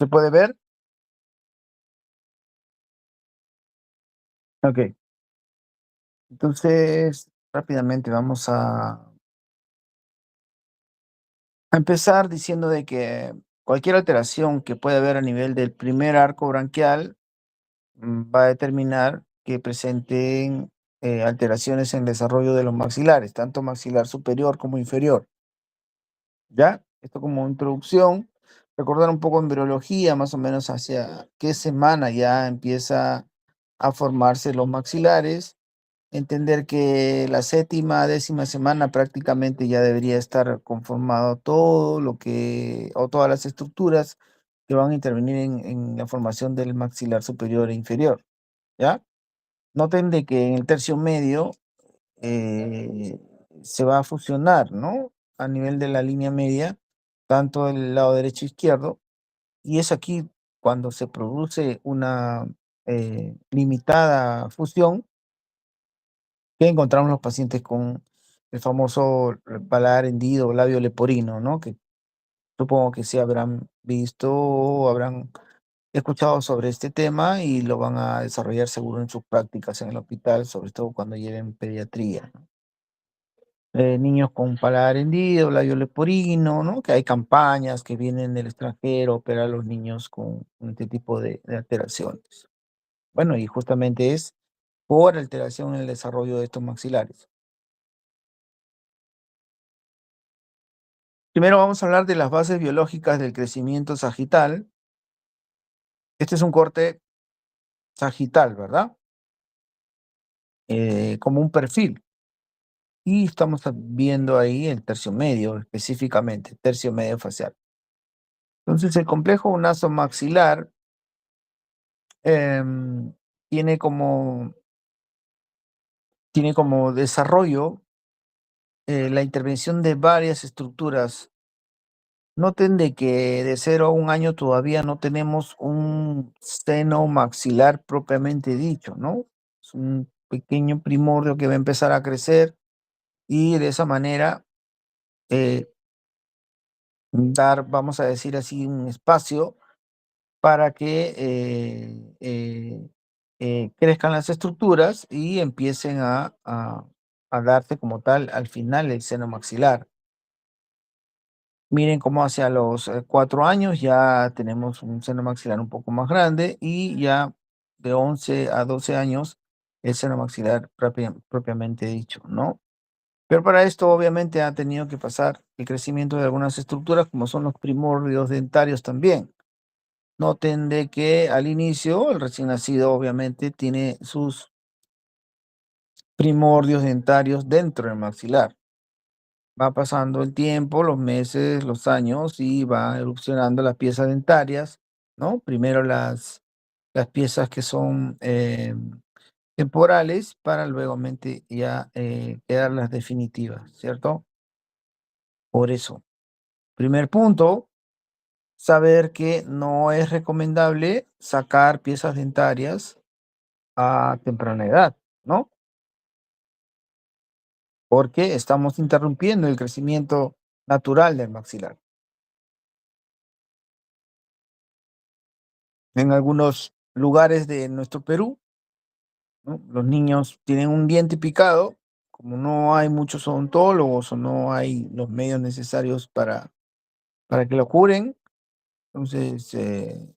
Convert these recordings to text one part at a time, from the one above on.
¿Se puede ver? Ok. Entonces, rápidamente vamos a empezar diciendo de que cualquier alteración que pueda haber a nivel del primer arco branquial va a determinar que presenten alteraciones en el desarrollo de los maxilares, tanto maxilar superior como inferior. ¿Ya? Esto como introducción, recordar un poco en virología, más o menos hacia qué semana ya empieza a formarse los maxilares, entender que la séptima, décima semana prácticamente ya debería estar conformado todo lo que, o todas las estructuras que van a intervenir en la formación del maxilar superior e inferior, ¿ya? Noten de que en el tercio medio eh, se va a fusionar, ¿no? A nivel de la línea media, tanto el lado derecho e izquierdo, y es aquí cuando se produce una limitada fusión que encontramos los pacientes con el famoso paladar hendido o labio leporino, ¿no? Que supongo que sí habrán visto o habrán escuchado sobre este tema y lo van a desarrollar seguro en sus prácticas en el hospital, sobre todo cuando lleven pediatría, ¿no? Niños con paladar hendido, labio leporino, ¿no? Que hay campañas que vienen del extranjero a operar a los niños con este tipo de alteraciones. Bueno, y justamente es por alteración en el desarrollo de estos maxilares. Primero vamos a hablar de las bases biológicas del crecimiento sagital. Este es un corte sagital, ¿verdad? Como un perfil. Y estamos viendo ahí el tercio medio específicamente, tercio medio facial. Entonces el complejo nasomaxilar em, tiene como, tiene como desarrollo la intervención de varias estructuras. Noten de que de 0 a 1 año todavía no tenemos un seno maxilar propiamente dicho, ¿no? Es un pequeño primordio que va a empezar a crecer y de esa manera eh, dar, vamos a decir así, un espacio para que crezcan las estructuras y empiecen a darse como tal al final el seno maxilar. Miren cómo hacia los 4 años ya tenemos un seno maxilar un poco más grande y ya de 11 a 12 años el seno maxilar propiamente dicho, ¿no? Pero para esto obviamente ha tenido que pasar el crecimiento de algunas estructuras como son los primordios dentarios también. Noten de que al inicio el recién nacido obviamente tiene sus primordios dentarios dentro del maxilar. Va pasando el tiempo, los meses, los años y va erupcionando las piezas dentarias, ¿no? Primero las piezas que son temporales para luego ya quedar las definitivas, ¿cierto? Por eso, primer punto, saber que no es recomendable sacar piezas dentarias a temprana edad, ¿no? Porque estamos interrumpiendo el crecimiento natural del maxilar. En algunos lugares de nuestro Perú, ¿no? Los niños tienen un diente picado, como no hay muchos odontólogos o no hay los medios necesarios para que lo curen, entonces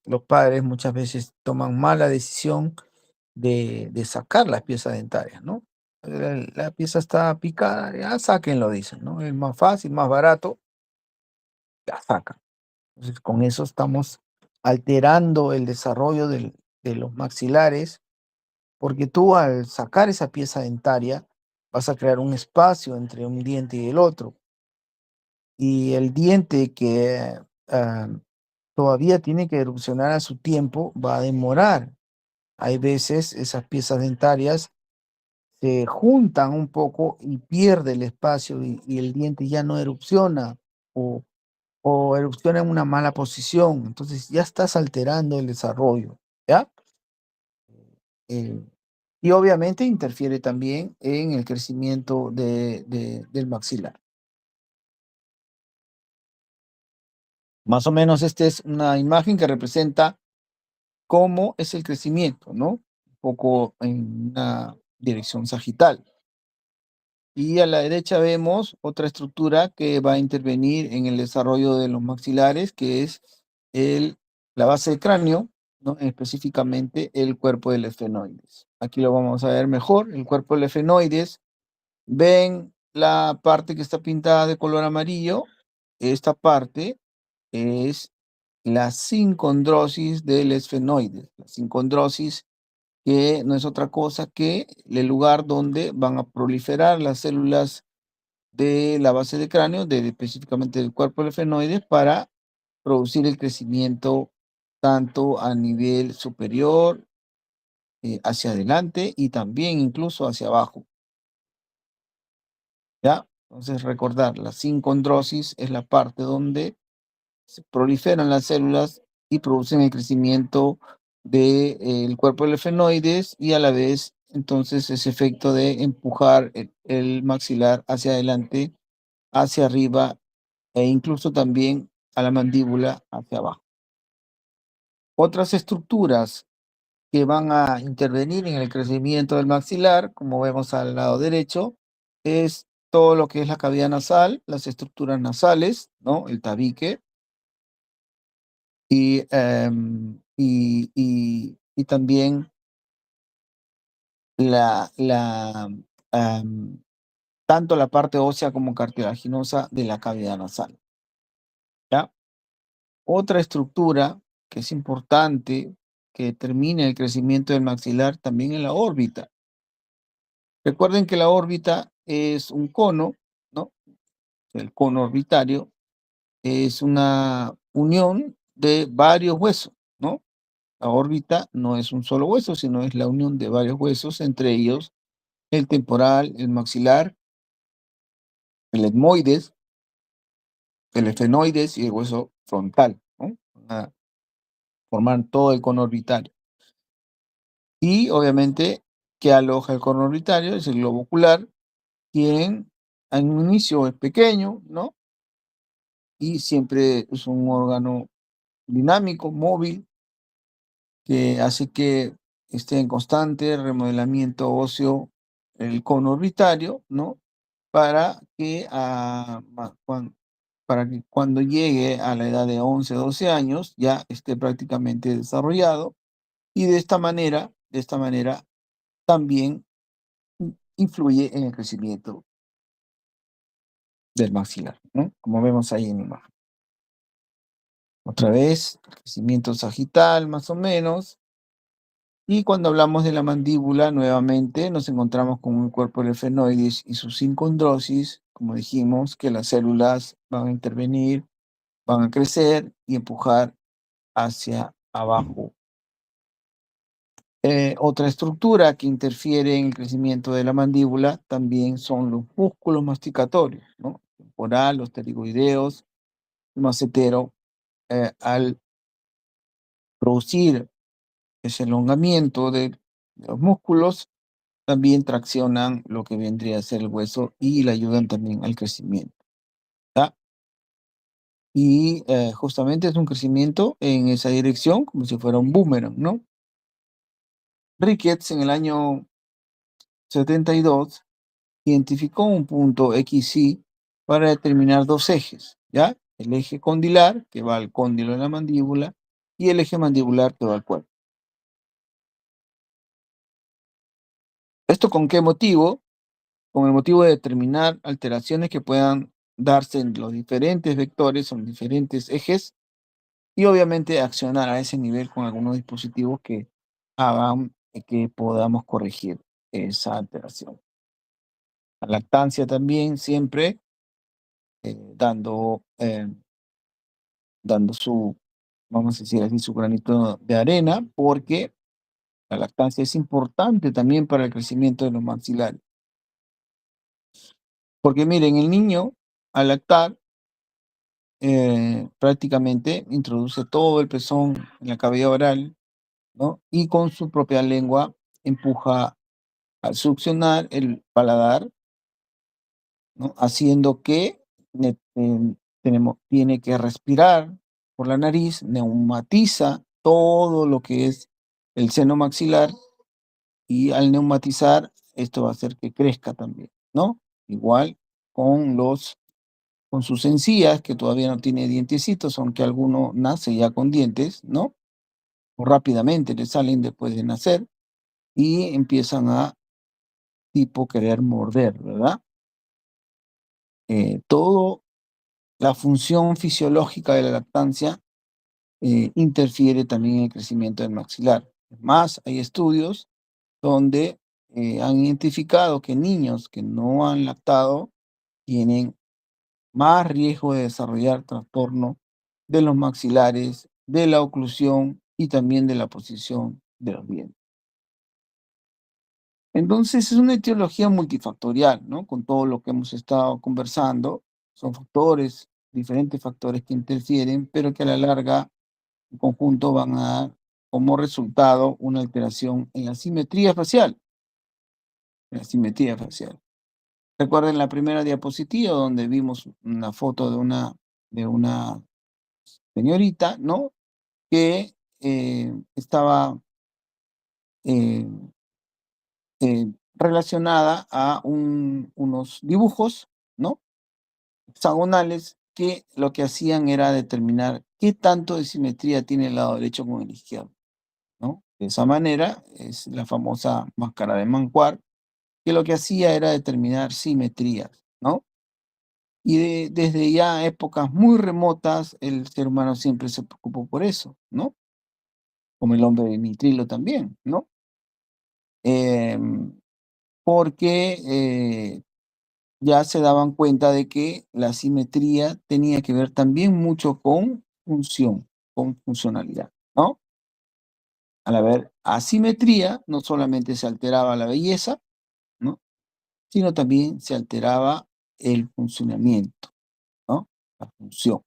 los padres muchas veces toman mala decisión de sacar las piezas dentarias, ¿no? La pieza está picada, ya sáquenlo, dicen, ¿no? Es más fácil, más barato, la sacan. Entonces con eso estamos alterando el desarrollo de los maxilares porque tú al sacar esa pieza dentaria vas a crear un espacio entre un diente y el otro. Y el diente que ah, todavía tiene que erupcionar a su tiempo va a demorar. Hay veces esas piezas dentarias se juntan un poco y pierde el espacio y el diente ya no erupciona o, o erupciona en una mala posición. Entonces ya estás alterando el desarrollo, ¿ya? Eh, y obviamente interfiere también en el crecimiento del maxilar. Más o menos esta es una imagen que representa cómo es el crecimiento, ¿no? Un poco en una dirección sagital. Y a la derecha vemos otra estructura que va a intervenir en el desarrollo de los maxilares, que es el, la base del cráneo, ¿no? Específicamente el cuerpo del efenoides. Aquí lo vamos a ver mejor, el cuerpo del efenoides. Ven la parte que está pintada de color amarillo. Esta parte es la sincondrosis del esfenoide. La sincondrosis que no es otra cosa que el lugar donde van a proliferar las células de la base del cráneo, específicamente del cuerpo del esfenoide, para producir el crecimiento tanto a nivel superior, hacia adelante y también incluso hacia abajo, ¿ya? Entonces recordar, la sincondrosis es la parte donde se proliferan las células y producen el crecimiento del cuerpo del efenoides y a la vez entonces ese efecto de empujar el maxilar hacia adelante, hacia arriba e incluso también a la mandíbula hacia abajo. Otras estructuras que van a intervenir en el crecimiento del maxilar, como vemos al lado derecho, es todo lo que es la cavidad nasal, las estructuras nasales, ¿no? El tabique, y también la, tanto la parte ósea como cartilaginosa de la cavidad nasal, ¿ya? Otra estructura que es importante que determine el crecimiento del maxilar también es la órbita. Recuerden que la órbita es un cono, ¿no? El cono orbitario es una unión de varios huesos, ¿no? La órbita no es un solo hueso, sino es la unión de varios huesos, entre ellos el temporal, el maxilar, el etmoides, el efenoides y el hueso frontal, ¿no? Van a formar todo el cono orbitario. Y obviamente, que aloja el cono orbitario es el globo ocular, quien en un inicio es pequeño, ¿no? Y siempre es un órgano dinámico, móvil, que hace que esté en constante remodelamiento óseo el cono orbitario, ¿no? Para que, para que cuando llegue a la edad de 11, 12 años ya esté prácticamente desarrollado y de esta manera también influye en el crecimiento del maxilar, ¿no? Como vemos ahí en la imagen. Otra vez, crecimiento sagital más o menos. Y cuando hablamos de la mandíbula, nuevamente nos encontramos con un cuerpo del efenoides y su sincondrosis, como dijimos, que las células van a intervenir, van a crecer y empujar hacia abajo. Otra estructura que interfiere en el crecimiento de la mandíbula también son los músculos masticatorios, ¿no? Temporal, los pterigoideos, el macetero, al producir ese elongamiento de los músculos, también traccionan lo que vendría a ser el hueso y le ayudan también al crecimiento, ¿ya? Y justamente es un crecimiento en esa dirección, como si fuera un boomerang, ¿no? Ricketts en el año 72 identificó un punto XY para determinar dos ejes, ¿ya? El eje condilar, que va al cóndilo de la mandíbula, y el eje mandibular, que va al cuerpo. ¿Esto con qué motivo? Con el motivo de determinar alteraciones que puedan darse en los diferentes vectores o en diferentes ejes y obviamente accionar a ese nivel con algunos dispositivos que hagan que podamos corregir esa alteración. La lactancia también siempre dando su, vamos a decir así, su granito de arena, porque la lactancia es importante también para el crecimiento de los maxilares. Porque miren, el niño al lactar prácticamente introduce todo el pezón en la cavidad oral, ¿no? Y con su propia lengua empuja al succionar el paladar, ¿no? Haciendo que tiene que respirar por la nariz, neumatiza todo lo que es el seno maxilar y al neumatizar, esto va a hacer que crezca también, ¿no? Igual con con sus encías, que todavía no tiene dientecitos, aunque alguno nace ya con dientes, ¿no? O rápidamente le salen después de nacer y empiezan a tipo querer morder, ¿verdad? Todo la función fisiológica de la lactancia interfiere también en el crecimiento del maxilar. Más, hay estudios donde han identificado que niños que no han lactado tienen más riesgo de desarrollar trastorno de los maxilares, de la oclusión y también de la posición de los dientes. Entonces es una etiología multifactorial, ¿no? Con todo lo que hemos estado conversando, son factores, diferentes factores que interfieren, pero que a la larga, en conjunto, van a dar como resultado una alteración en la simetría facial, en la simetría facial. Recuerden la primera diapositiva donde vimos una foto de una señorita, ¿no? Que estaba eh, relacionada a unos dibujos, ¿no? Hexagonales que lo que hacían era determinar qué tanto de simetría tiene el lado derecho con el izquierdo, ¿no? De esa manera es la famosa máscara de Manquart, que lo que hacía era determinar simetrías, ¿no? Y desde ya épocas muy remotas, el ser humano siempre se preocupó por eso, ¿no? Como el hombre de nitrilo también, ¿no? Em, porque ya se daban cuenta de que la simetría tenía que ver también mucho con función, con funcionalidad, ¿no? Al haber asimetría, no solamente se alteraba la belleza, ¿no? Sino también se alteraba el funcionamiento, ¿no? La función.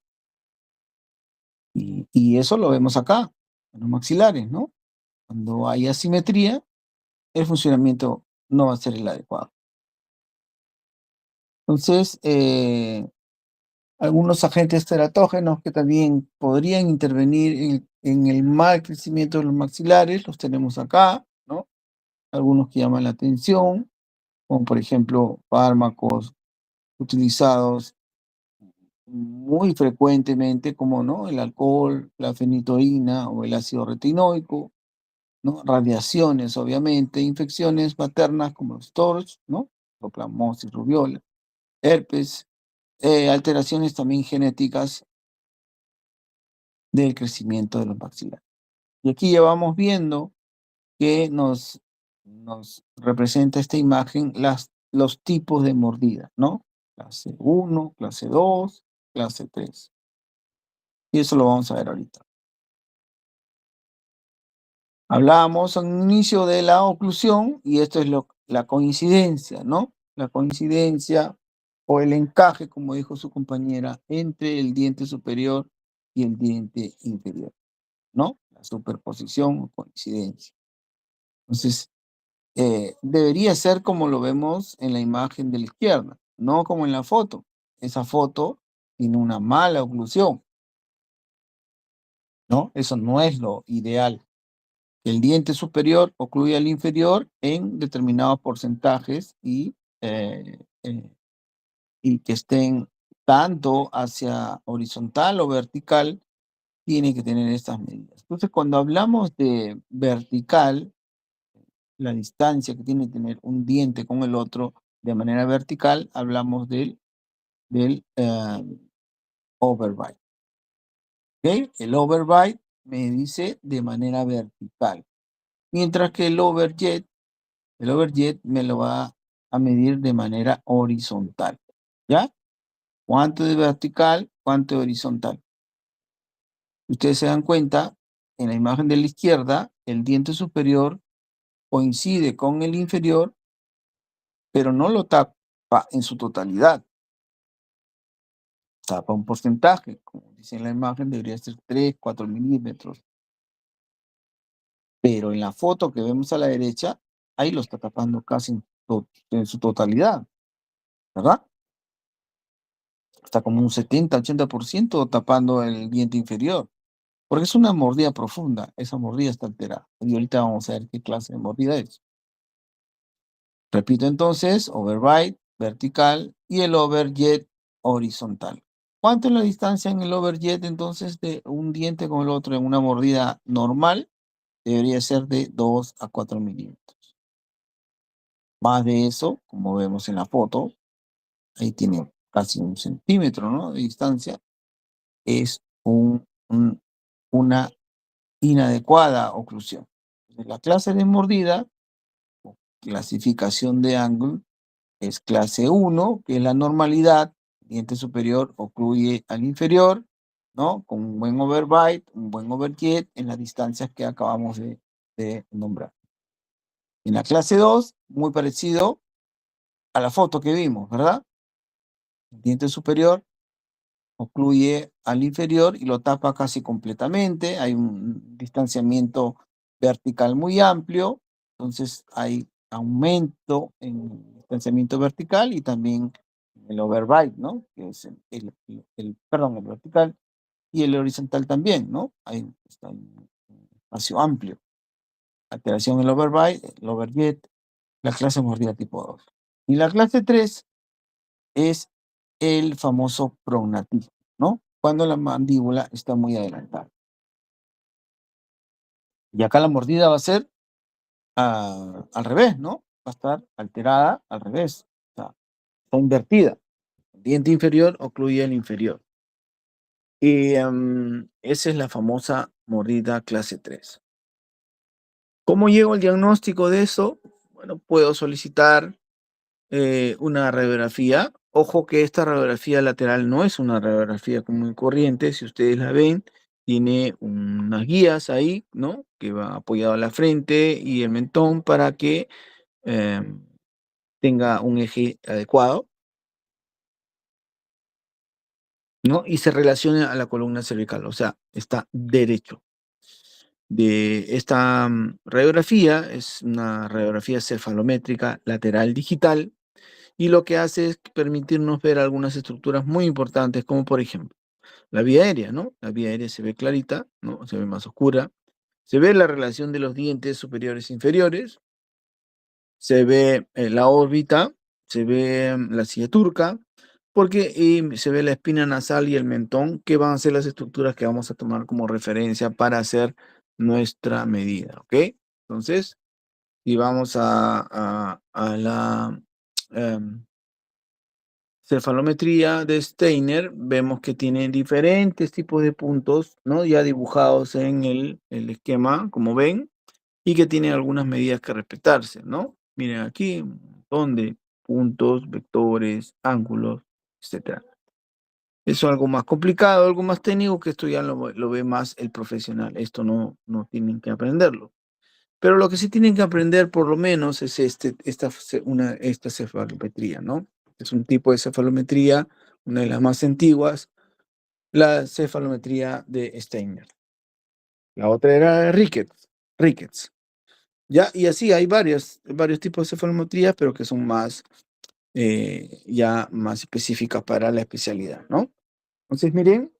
Y eso lo vemos acá, en los maxilares, ¿no? Cuando hay asimetría, el funcionamiento no va a ser el adecuado. Entonces, algunos agentes teratógenos que también podrían intervenir en el mal crecimiento de los maxilares, los tenemos acá, ¿no? Algunos que llaman la atención, como por ejemplo fármacos utilizados muy frecuentemente, como no, el alcohol, la fenitoína o el ácido retinoico, ¿no? Radiaciones, obviamente, infecciones maternas como los TORCH, ¿no? Proclamosis, rubiola, herpes, alteraciones también genéticas del crecimiento de los maxilares. Y aquí ya vamos viendo que nos representa esta imagen los tipos de mordida, ¿no? Clase 1, clase 2, clase 3. Y eso lo vamos a ver ahorita. Hablábamos al inicio de la oclusión y esto es la coincidencia, ¿no? La coincidencia o el encaje, como dijo su compañera, entre el diente superior y el diente inferior, ¿no? La superposición o coincidencia. Entonces, debería ser como lo vemos en la imagen de la izquierda, no como en la foto. Esa foto tiene una mala oclusión, ¿no? Eso no es lo ideal. El diente superior ocluye al inferior en determinados porcentajes y que estén tanto hacia horizontal o vertical, tiene que tener estas medidas. Entonces, cuando hablamos de vertical, la distancia que tiene que tener un diente con el otro de manera vertical, hablamos del overbite. ¿Ok? El overbite me dice de manera vertical, mientras que el overjet me lo va a medir de manera horizontal. ¿Ya? ¿Cuánto de vertical? ¿Cuánto de horizontal? Ustedes se dan cuenta, en la imagen de la izquierda, el diente superior coincide con el inferior, pero no lo tapa en su totalidad. Tapa un porcentaje, como dice en la imagen, debería ser 3, 4 milímetros. Pero en la foto que vemos a la derecha, ahí lo está tapando casi en su totalidad, ¿verdad? hasta como un 70-80% tapando el diente inferior, porque es una mordida profunda, esa mordida está alterada. Y ahorita vamos a ver qué clase de mordida es. Repito entonces, overbite vertical y el overjet horizontal. ¿Cuánto es la distancia en el overjet entonces de un diente con el otro en una mordida normal? Debería ser de 2 a 4 milímetros. Más de eso, como vemos en la foto, ahí tiene casi 1 centímetro, ¿no?, de distancia, es una inadecuada oclusión. La clase de mordida, o clasificación de ángulo, es clase 1, que es la normalidad, diente superior ocluye al inferior, ¿no?, con un buen overbite, un buen overjet en las distancias que acabamos de nombrar. En la clase 2, muy parecido a la foto que vimos, ¿verdad? El diente superior ocluye al inferior y lo tapa casi completamente, hay un distanciamiento vertical muy amplio, entonces hay aumento en el distanciamiento vertical y también el overbite, ¿no?, que es perdón, el vertical y el horizontal también, ¿no? Está un espacio amplio. Alteración en el overbite, el overjet, la clase mordida tipo 2. Y la clase 3 es el famoso prognativo, ¿no?, cuando la mandíbula está muy adelantada. Y acá la mordida va a ser al revés, ¿no? Va a estar alterada al revés, o sea, está invertida. El diente inferior ocluye el inferior. Y esa es la famosa mordida clase 3. ¿Cómo llego al diagnóstico de eso? Bueno, puedo solicitar una radiografía. Ojo que esta radiografía lateral no es una radiografía común y corriente. Si ustedes la ven, tiene unas guías ahí, ¿no?, que va apoyado a la frente y el mentón para que tenga un eje adecuado, ¿no?, y se relacione a la columna cervical, o sea, está derecho. De esta radiografía es una radiografía cefalométrica lateral digital, y lo que hace es permitirnos ver algunas estructuras muy importantes, como por ejemplo, la vía aérea, ¿no? La vía aérea se ve clarita, ¿no?, se ve más oscura. Se ve la relación de los dientes superiores e inferiores, se ve la órbita, se ve la silla turca, porque se ve la espina nasal y el mentón, que van a ser las estructuras que vamos a tomar como referencia para hacer nuestra medida, ¿ok? Entonces, si vamos a la cefalometría de Steiner, vemos que tiene diferentes tipos de puntos, ¿no?, ya dibujados en el esquema, como ven, y que tiene algunas medidas que respetarse, ¿no? Miren aquí, un montón de puntos, vectores, ángulos, etcétera. Eso es algo más complicado, algo más técnico, que esto ya lo ve más el profesional. Esto no tienen que aprenderlo. Pero lo que sí tienen que aprender por lo menos es esta cefalometría, ¿no? Es un tipo de cefalometría, una de las más antiguas, la cefalometría de Steiner. La otra era Ricketts. Ya, y así hay varios tipos de cefalometrías, pero que son más, ya más específicas para la especialidad, ¿no? Entonces, miren,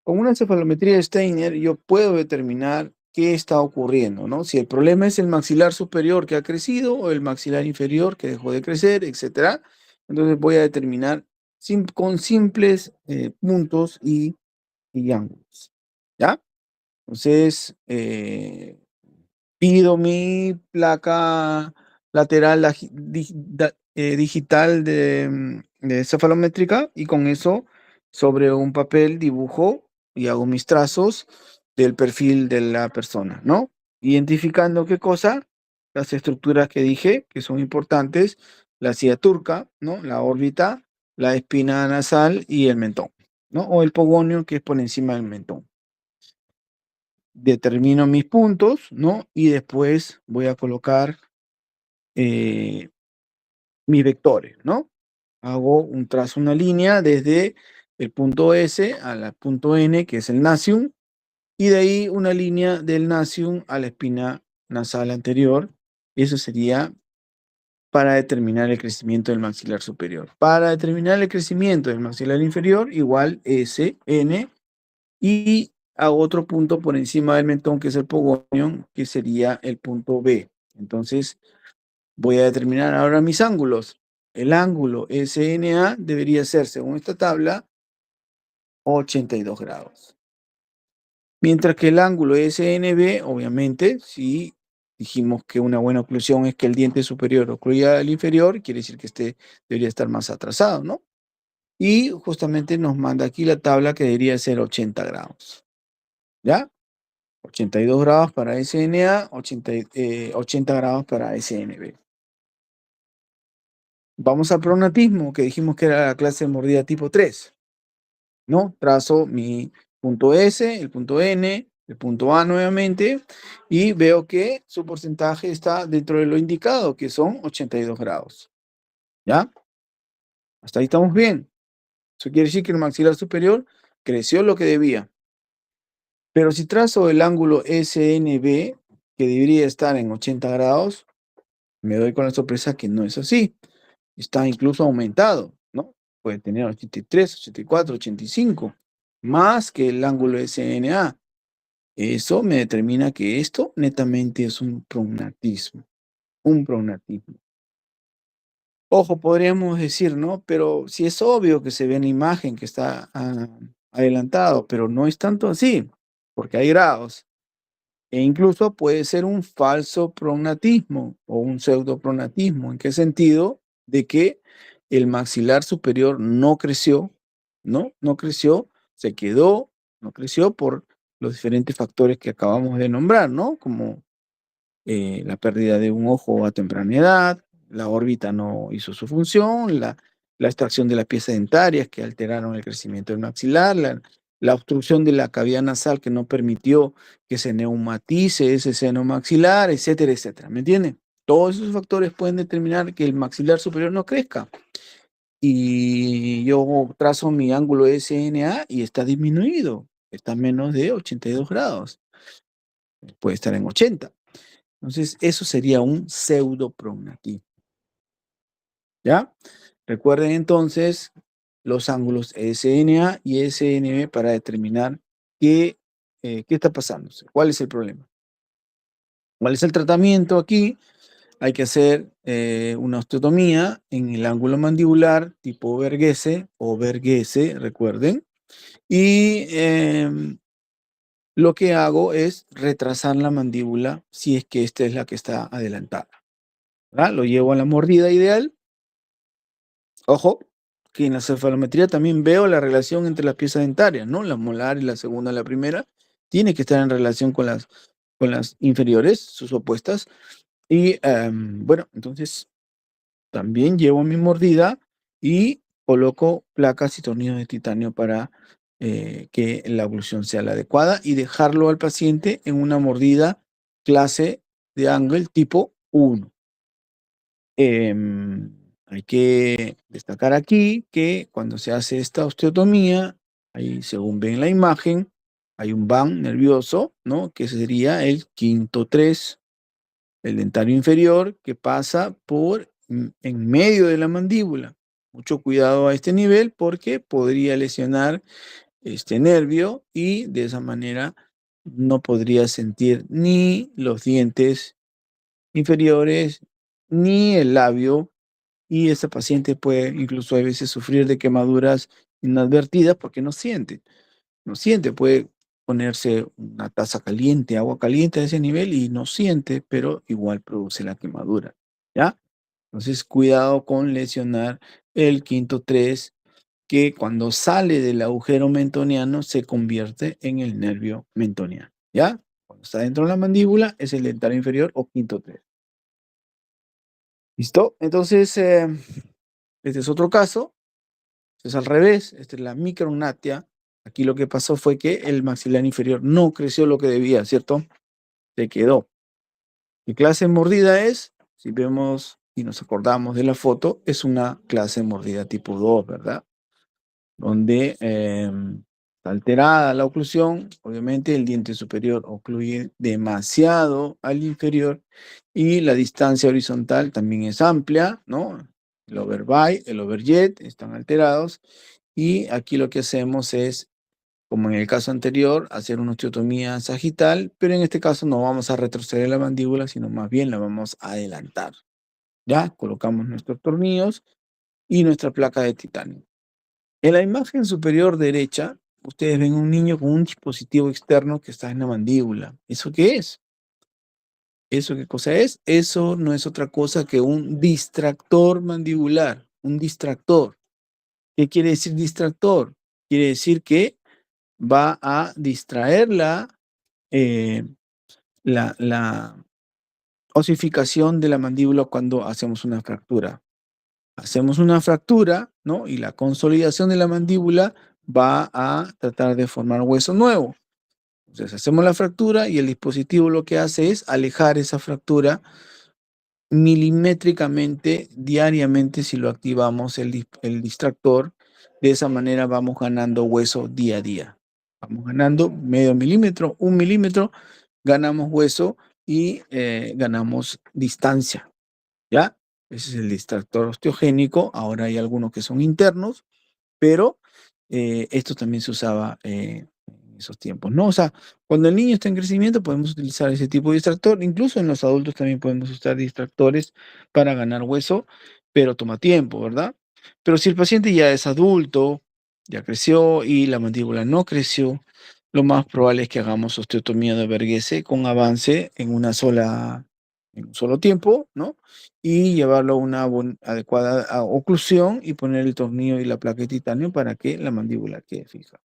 con una cefalometría de Steiner yo puedo determinar qué está ocurriendo, ¿no? Si el problema es el maxilar superior que ha crecido o el maxilar inferior que dejó de crecer, etcétera. Entonces voy a determinar con simples puntos y ángulos, ¿ya? Entonces, pido mi placa lateral digital de cefalométrica, y con eso sobre un papel dibujo y hago mis trazos del perfil de la persona, ¿no? Identificando qué cosa, las estructuras que dije que son importantes, la silla turca, ¿no?, la órbita, la espina nasal y el mentón, ¿no?, o el pogonio, que es por encima del mentón. Determino mis puntos, ¿no?, y después voy a colocar mis vectores, ¿no? Trazo una línea desde el punto S al punto N, que es el nasum, y de ahí una línea del nasum a la espina nasal anterior. Eso sería para determinar el crecimiento del maxilar superior. Para determinar el crecimiento del maxilar inferior, igual SN, y hago otro punto por encima del mentón, que es el pogonion, que sería el punto B. Entonces, voy a determinar ahora mis ángulos. El ángulo SNA debería ser, según esta tabla, 82 grados. Mientras que el ángulo SNB, obviamente, si dijimos que una buena oclusión es que el diente superior ocluya al inferior, quiere decir que este debería estar más atrasado, ¿no? Y justamente nos manda aquí la tabla que debería ser 80 grados. ¿Ya? 82 grados para SNA, 80 grados para SNB. Vamos al pronatismo, que dijimos que era la clase de mordida tipo 3. ¿No? Trazo mi punto S, el punto N, el punto A nuevamente, y veo que su porcentaje está dentro de lo indicado, que son 82 grados. ¿Ya? Hasta ahí estamos bien. Eso quiere decir que el maxilar superior creció lo que debía. Pero si trazo el ángulo SNB, que debería estar en 80 grados, me doy con la sorpresa que no es así. Está incluso aumentado, ¿no? Puede tener 83, 84, 85, más que el ángulo SNA. Eso me determina que esto netamente es un prognatismo, un prognatismo. Ojo, podríamos decir, ¿no? Pero si es obvio que se ve en la imagen que está adelantado, pero no es tanto así, porque hay grados. E incluso puede ser un falso prognatismo o un pseudoprognatismo. ¿En qué sentido? De que el maxilar superior no creció, ¿no? No creció, se quedó, no creció por los diferentes factores que acabamos de nombrar, ¿no? Como la pérdida de un ojo a temprana edad, la órbita no hizo su función, la extracción de las piezas dentarias que alteraron el crecimiento del maxilar, la obstrucción de la cavidad nasal que no permitió que se neumatice ese seno maxilar, etcétera, etcétera. ¿Me entienden? Todos esos factores pueden determinar que el maxilar superior no crezca. Y yo trazo mi ángulo SNA y está disminuido, está a menos de 82 grados, puede estar en 80. Entonces, eso sería un pseudoprognatismo. ¿Ya? Recuerden entonces los ángulos SNA y SNB para determinar qué está pasando, cuál es el problema. ¿Cuál es el tratamiento aquí? Hay que hacer una osteotomía en el ángulo mandibular tipo Verghese o Verghese, recuerden. Y lo que hago es retrasar la mandíbula si es que esta es la que está adelantada. ¿Verdad? Lo llevo a la mordida ideal. Ojo, que en la cefalometría también veo la relación entre las piezas dentarias, ¿no? La molar y la segunda, la primera, tiene que estar en relación con las inferiores, sus opuestas. Y bueno, entonces también llevo mi mordida y coloco placas y tornillos de titanio para que la ablución sea la adecuada y dejarlo al paciente en una mordida clase de Angle tipo 1. Hay que destacar aquí que cuando se hace esta osteotomía, ahí según ven la imagen, hay un van nervioso, ¿no? Que sería el quinto 3, el dentario inferior, que pasa por en medio de la mandíbula. Mucho cuidado a este nivel porque podría lesionar este nervio y de esa manera no podría sentir ni los dientes inferiores ni el labio, y esa paciente puede incluso a veces sufrir de quemaduras inadvertidas porque no siente, puede ponerse una taza caliente, agua caliente a ese nivel y no siente, pero igual produce la quemadura, ¿ya? Entonces, cuidado con lesionar el quinto 3, que cuando sale del agujero mentoniano se convierte en el nervio mentoniano, ¿ya? Cuando está dentro de la mandíbula es el dentario inferior o quinto 3. ¿Listo? Entonces, este es otro caso. Es al revés, esta es la micrognatia. Aquí lo que pasó fue que el maxilar inferior no creció lo que debía, ¿cierto? Se quedó. ¿Qué clase de mordida es? Si vemos y nos acordamos de la foto, es una clase de mordida tipo 2, ¿verdad? Donde está alterada la oclusión, obviamente el diente superior ocluye demasiado al inferior y la distancia horizontal también es amplia, ¿no? El overbite, el overjet están alterados y aquí lo que hacemos es, como en el caso anterior, hacer una osteotomía sagital, pero en este caso no vamos a retroceder la mandíbula, sino más bien la vamos a adelantar. Ya colocamos nuestros tornillos y nuestra placa de titanio. En la imagen superior derecha, ustedes ven un niño con un dispositivo externo que está en la mandíbula. ¿Eso qué es? ¿Eso qué cosa es? Eso no es otra cosa que un distractor mandibular, un distractor. ¿Qué quiere decir distractor? Quiere decir que va a distraer eh, la osificación de la mandíbula cuando hacemos una fractura. Hacemos una fractura, ¿no? Y la consolidación de la mandíbula va a tratar de formar hueso nuevo. Entonces hacemos la fractura y el dispositivo lo que hace es alejar esa fractura milimétricamente, diariamente, si lo activamos el distractor. De esa manera vamos ganando hueso día a día. Vamos ganando medio milímetro, 1 milímetro, ganamos hueso y ganamos distancia. ¿Ya? Ese es el distractor osteogénico. Ahora hay algunos que son internos, pero esto también se usaba en esos tiempos, ¿no? O sea, cuando el niño está en crecimiento podemos utilizar ese tipo de distractor, incluso en los adultos también podemos usar distractores para ganar hueso, pero toma tiempo, ¿verdad? Pero si el paciente ya es adulto, ya creció y la mandíbula no creció, lo más probable es que hagamos osteotomía de Verghese con avance en un solo tiempo, ¿no? Y llevarlo a una adecuada oclusión y poner el tornillo y la placa de titanio para que la mandíbula quede fija.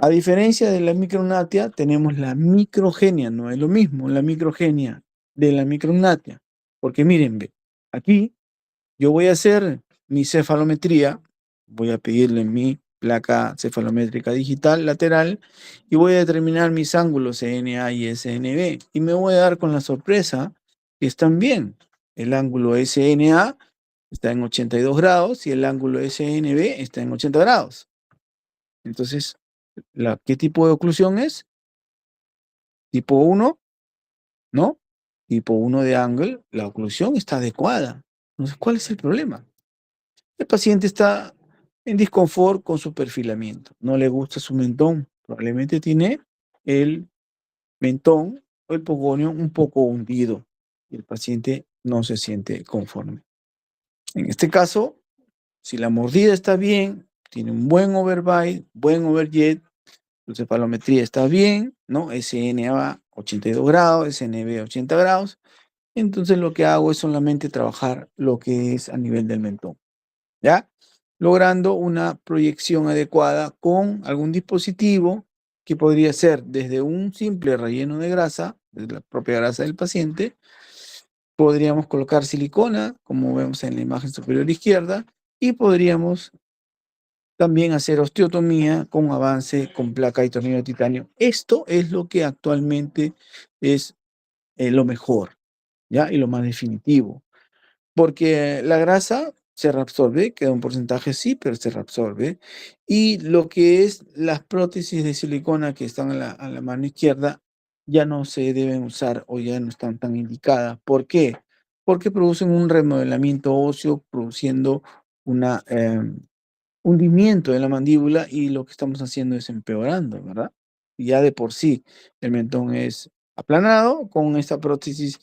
A diferencia de la micrognatia, tenemos la microgenia, no es lo mismo la microgenia de la micrognatia, porque miren, ve, aquí yo voy a hacer mi cefalometría, voy a pedirle mi placa cefalométrica digital lateral y voy a determinar mis ángulos CNA y SNB y me voy a dar con la sorpresa que están bien. El ángulo SNA está en 82 grados y el ángulo SNB está en 80 grados. Entonces, ¿qué tipo de oclusión es? Tipo 1, ¿no? Tipo 1 de angle, la oclusión está adecuada. Entonces, ¿cuál es el problema? El paciente está en disconfort con su perfilamiento, no le gusta su mentón, probablemente tiene el mentón o el pogonio un poco hundido y el paciente no se siente conforme. En este caso, si la mordida está bien, tiene un buen overbite, buen overjet, su cefalometría está bien, ¿no? SNA 82 grados, SNB 80 grados, entonces lo que hago es solamente trabajar lo que es a nivel del mentón. ¿Ya? Logrando una proyección adecuada con algún dispositivo que podría ser desde un simple relleno de grasa, de la propia grasa del paciente, podríamos colocar silicona, como vemos en la imagen superior izquierda, y podríamos también hacer osteotomía con avance con placa y tornillo de titanio. Esto es lo que actualmente es lo mejor, ¿ya? Y lo más definitivo. Porque la grasa se reabsorbe, queda un porcentaje sí, pero se reabsorbe. Y lo que es las prótesis de silicona que están a la mano izquierda ya no se deben usar o ya no están tan indicadas. ¿Por qué? Porque producen un remodelamiento óseo, produciendo una hundimiento de la mandíbula y lo que estamos haciendo es empeorando, ¿verdad? Ya de por sí el mentón es aplanado, con esta prótesis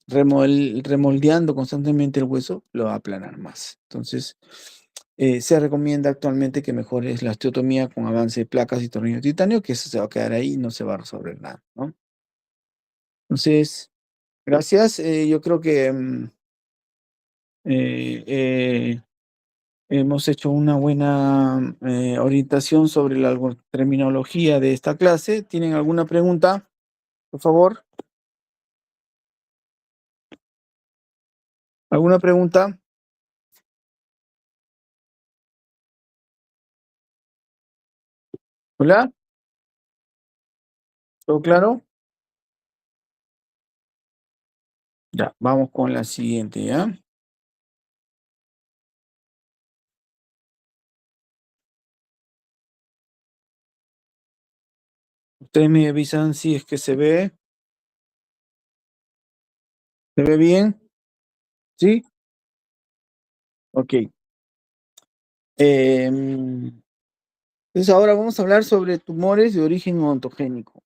remoldeando constantemente el hueso, lo va a aplanar más. Entonces, se recomienda actualmente que mejores la osteotomía con avance de placas y tornillo de titanio, que eso se va a quedar ahí y no se va a resolver nada, ¿no? Entonces, gracias. Yo creo que eh, eh, hemos hecho una buena orientación sobre la terminología de esta clase. ¿Tienen alguna pregunta, por favor? ¿Alguna pregunta? ¿Hola? ¿Todo claro? Ya, vamos con la siguiente, ¿ya? Ustedes me avisan si es que se ve. ¿Se ve bien? ¿Sí? Ok. Em, entonces ahora vamos a hablar sobre tumores de origen odontogénico.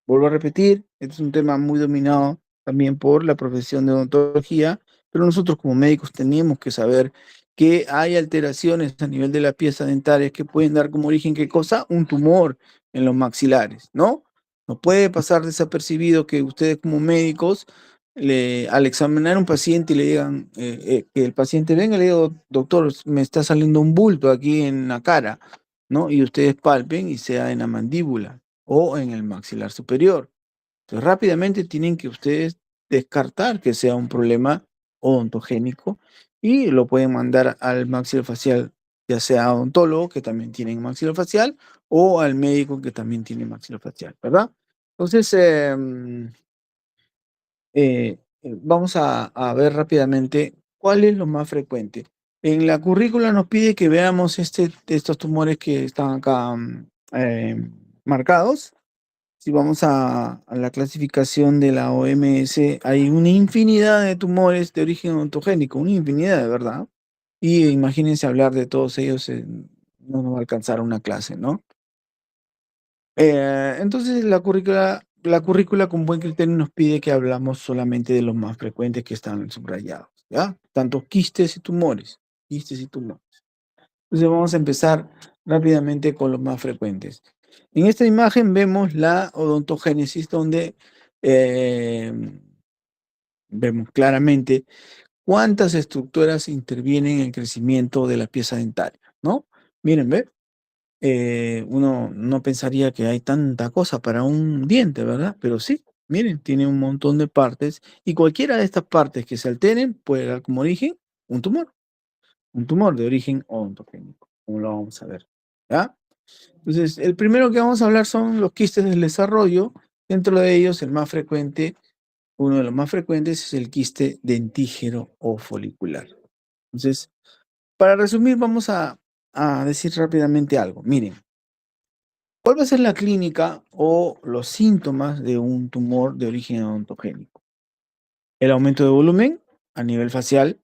Vuelvo a repetir, este es un tema muy dominado también por la profesión de odontología, pero nosotros como médicos tenemos que saber que hay alteraciones a nivel de la pieza dentaria que pueden dar como origen, ¿qué cosa? Un tumor en los maxilares, ¿no? No puede pasar desapercibido que ustedes como médicos, al examinar a un paciente y le digan, que el paciente venga y le diga, doctor, me está saliendo un bulto aquí en la cara, ¿no? Y ustedes palpen y sea en la mandíbula o en el maxilar superior. Entonces, rápidamente tienen que ustedes descartar que sea un problema odontogénico y lo pueden mandar al maxilofacial, ya sea odontólogo, que también tiene maxilofacial, o al médico que también tiene maxilofacial, ¿verdad? Entonces, vamos a ver rápidamente cuál es lo más frecuente. En la currícula nos pide que veamos estos tumores que están acá marcados. Si vamos a la clasificación de la OMS, hay una infinidad de tumores de origen ontogénico, una infinidad de verdad. Y imagínense hablar de todos ellos, no nos va a alcanzar una clase, ¿no? Entonces la currícula con buen criterio nos pide que hablamos solamente de los más frecuentes que están subrayados, ¿ya? Tanto quistes y tumores, quistes y tumores. Entonces vamos a empezar rápidamente con los más frecuentes. En esta imagen vemos la odontogénesis donde eh, vemos claramente cuántas estructuras intervienen en el crecimiento de la pieza dentaria, ¿no? Miren, ¿ve? Uno no pensaría que hay tanta cosa para un diente, ¿verdad? Pero sí, miren, tiene un montón de partes y cualquiera de estas partes que se alteren puede dar como origen un tumor de origen odontogénico, como lo vamos a ver, ¿ya? Entonces, el primero que vamos a hablar son los quistes del desarrollo. Dentro de ellos, el más frecuente, uno de los más frecuentes es el quiste dentígero o folicular. Entonces, para resumir, vamos a decir rápidamente algo. Miren, ¿cuál va a ser la clínica o los síntomas de un tumor de origen odontogénico? El aumento de volumen a nivel facial,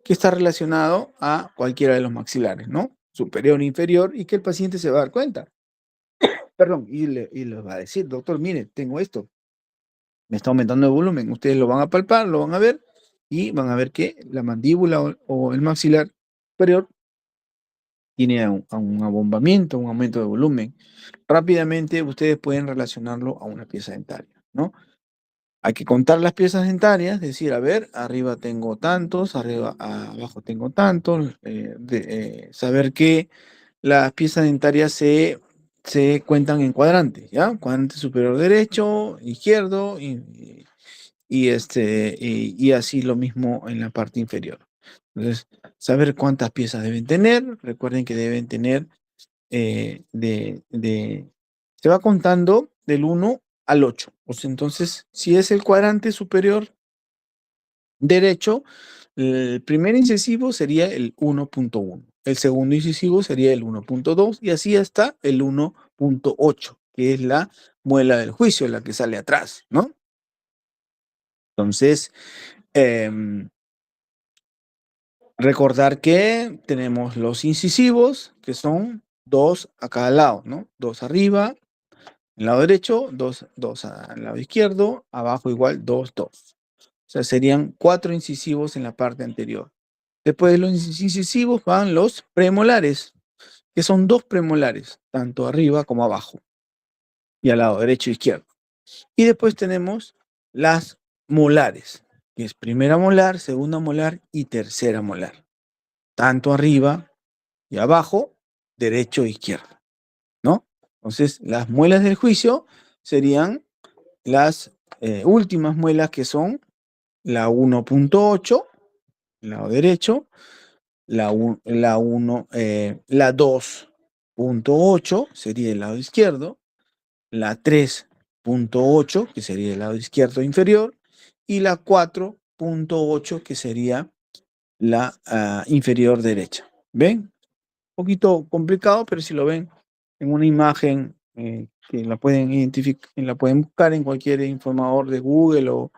que está relacionado a cualquiera de los maxilares, ¿no? Superior e inferior, y que el paciente se va a dar cuenta. Perdón, y les va a decir, doctor, mire, tengo esto, me está aumentando el volumen. Ustedes lo van a palpar, lo van a ver, y van a ver que la mandíbula o el maxilar superior tiene un abombamiento, un aumento de volumen. Rápidamente ustedes pueden relacionarlo a una pieza dentaria, ¿no? Hay que contar las piezas dentarias, decir, a ver, arriba tengo tantos, abajo tengo tantos, saber que las piezas dentarias se cuentan en cuadrantes, ¿ya? Cuadrante superior derecho, izquierdo y así lo mismo en la parte inferior. Entonces, saber cuántas piezas deben tener. Recuerden que deben tener se va contando del 1 al 8. O sea, entonces, si es el cuadrante superior derecho, el primer incisivo sería el 1.1, el segundo incisivo sería el 1.2 y así hasta el 1.8, que es la muela del juicio, la que sale atrás, ¿no? Entonces, em, recordar que tenemos los incisivos, que son dos a cada lado, ¿no? Dos arriba, el lado derecho, dos al lado izquierdo, abajo igual, dos. O sea, serían 4 incisivos en la parte anterior. Después de los incisivos van los premolares, que son 2 premolares, tanto arriba como abajo, y al lado derecho e izquierdo. Y después tenemos las molares, que es primera molar, segunda molar y tercera molar, tanto arriba y abajo, derecho e izquierdo, ¿no? Entonces, las muelas del juicio serían las últimas muelas, que son la 1.8, lado derecho, la 2.8 sería el lado izquierdo, la 3.8, que sería el lado izquierdo inferior, y la 4.8, que sería la inferior derecha. ¿Ven? Un poquito complicado, pero si lo ven en una imagen que la pueden identificar, la pueden buscar en cualquier informador de Google o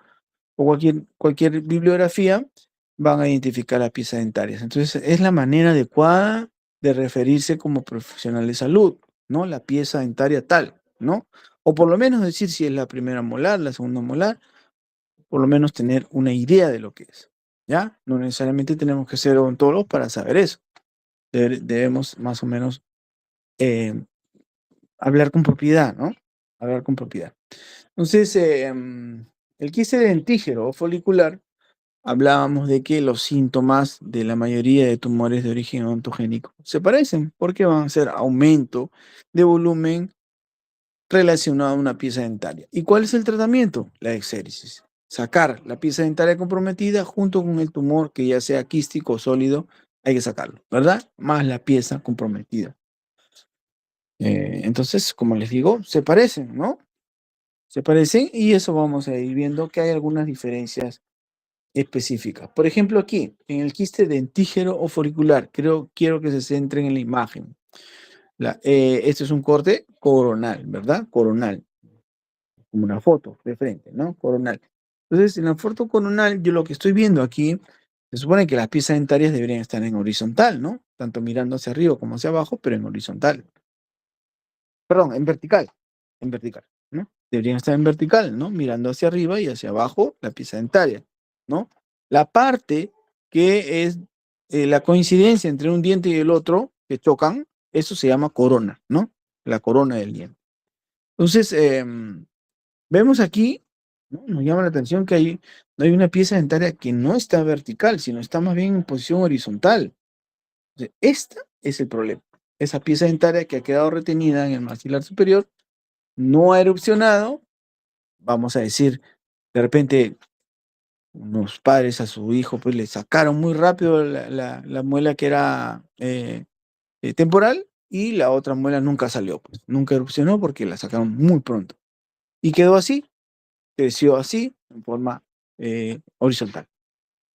cualquier bibliografía, van a identificar las piezas dentarias. Entonces, es la manera adecuada de referirse como profesional de salud, ¿no? La pieza dentaria tal, ¿no? O por lo menos decir si es la primera molar, la segunda molar, por lo menos tener una idea de lo que es, ¿ya? No necesariamente tenemos que ser odontólogos para saber eso. Debemos más o menos eh, hablar con propiedad, ¿no? Hablar con propiedad. Entonces, el quiste dentígero o folicular, hablábamos de que los síntomas de la mayoría de tumores de origen odontogénico se parecen porque van a ser aumento de volumen relacionado a una pieza dentaria. ¿Y cuál es el tratamiento? La exéresis. Sacar la pieza dentaria comprometida junto con el tumor que ya sea quístico o sólido, hay que sacarlo, ¿verdad? Más la pieza comprometida. Entonces, como les digo, se parecen, ¿no? Se parecen y eso vamos a ir viendo que hay algunas diferencias específicas. Por ejemplo, aquí, en el quiste dentígero o folicular, quiero que se centren en la imagen. Este es un corte coronal, ¿verdad? Coronal, como una foto de frente, ¿no? Coronal. Entonces, en la foto coronal, yo lo que estoy viendo aquí, se supone que las piezas dentarias deberían estar en horizontal, ¿no? Tanto mirando hacia arriba como hacia abajo, pero en horizontal. Perdón, en vertical, ¿no? Deberían estar en vertical, ¿no? Mirando hacia arriba y hacia abajo la pieza dentaria, ¿no? La parte que es la coincidencia entre un diente y el otro, que chocan, eso se llama corona, ¿no? La corona del diente. Entonces, vemos aquí, ¿no? Nos llama la atención que no hay una pieza dentaria que no está vertical, sino está más bien en posición horizontal. Entonces, este es el problema. Esa pieza dentaria que ha quedado retenida en el maxilar superior no ha erupcionado, vamos a decir, de repente unos padres a su hijo pues le sacaron muy rápido la muela que era temporal y la otra muela nunca salió, pues nunca erupcionó porque la sacaron muy pronto. Y quedó así, creció así, en forma horizontal,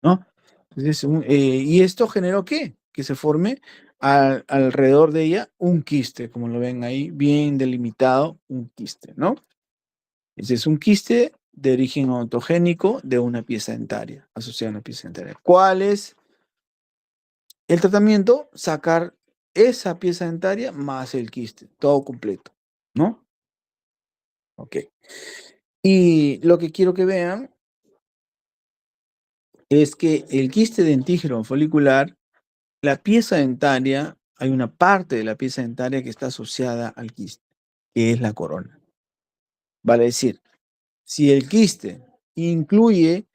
¿no? Entonces, ¿y esto generó qué? Que se forme alrededor de ella un quiste, como lo ven ahí, bien delimitado, un quiste, ¿no? Ese es un quiste de origen ontogénico de una pieza dentaria, asociada a una pieza dentaria. ¿Cuál es el tratamiento? Sacar esa pieza dentaria más el quiste, todo completo, ¿no? Ok. Y lo que quiero que vean es que el quiste dentígero folicular, la pieza dentaria, hay una parte de la pieza dentaria que está asociada al quiste, que es la corona. Vale decir, si el quiste incluye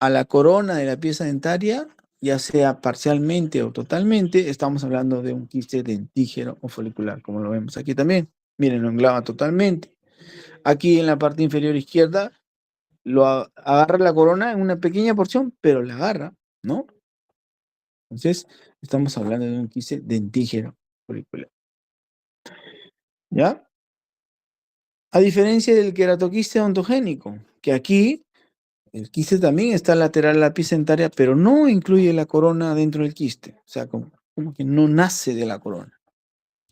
a la corona de la pieza dentaria, ya sea parcialmente o totalmente, estamos hablando de un quiste dentígero o folicular, como lo vemos aquí también. Miren, lo englava totalmente. Aquí en la parte inferior izquierda, agarra la corona en una pequeña porción, pero la agarra, ¿no? Entonces, estamos hablando de un quiste dentígero folicular. ¿Ya? A diferencia del queratoquiste ontogénico, que aquí el quiste también está lateral a la pieza dentaria, pero no incluye la corona dentro del quiste. O sea, como que no nace de la corona.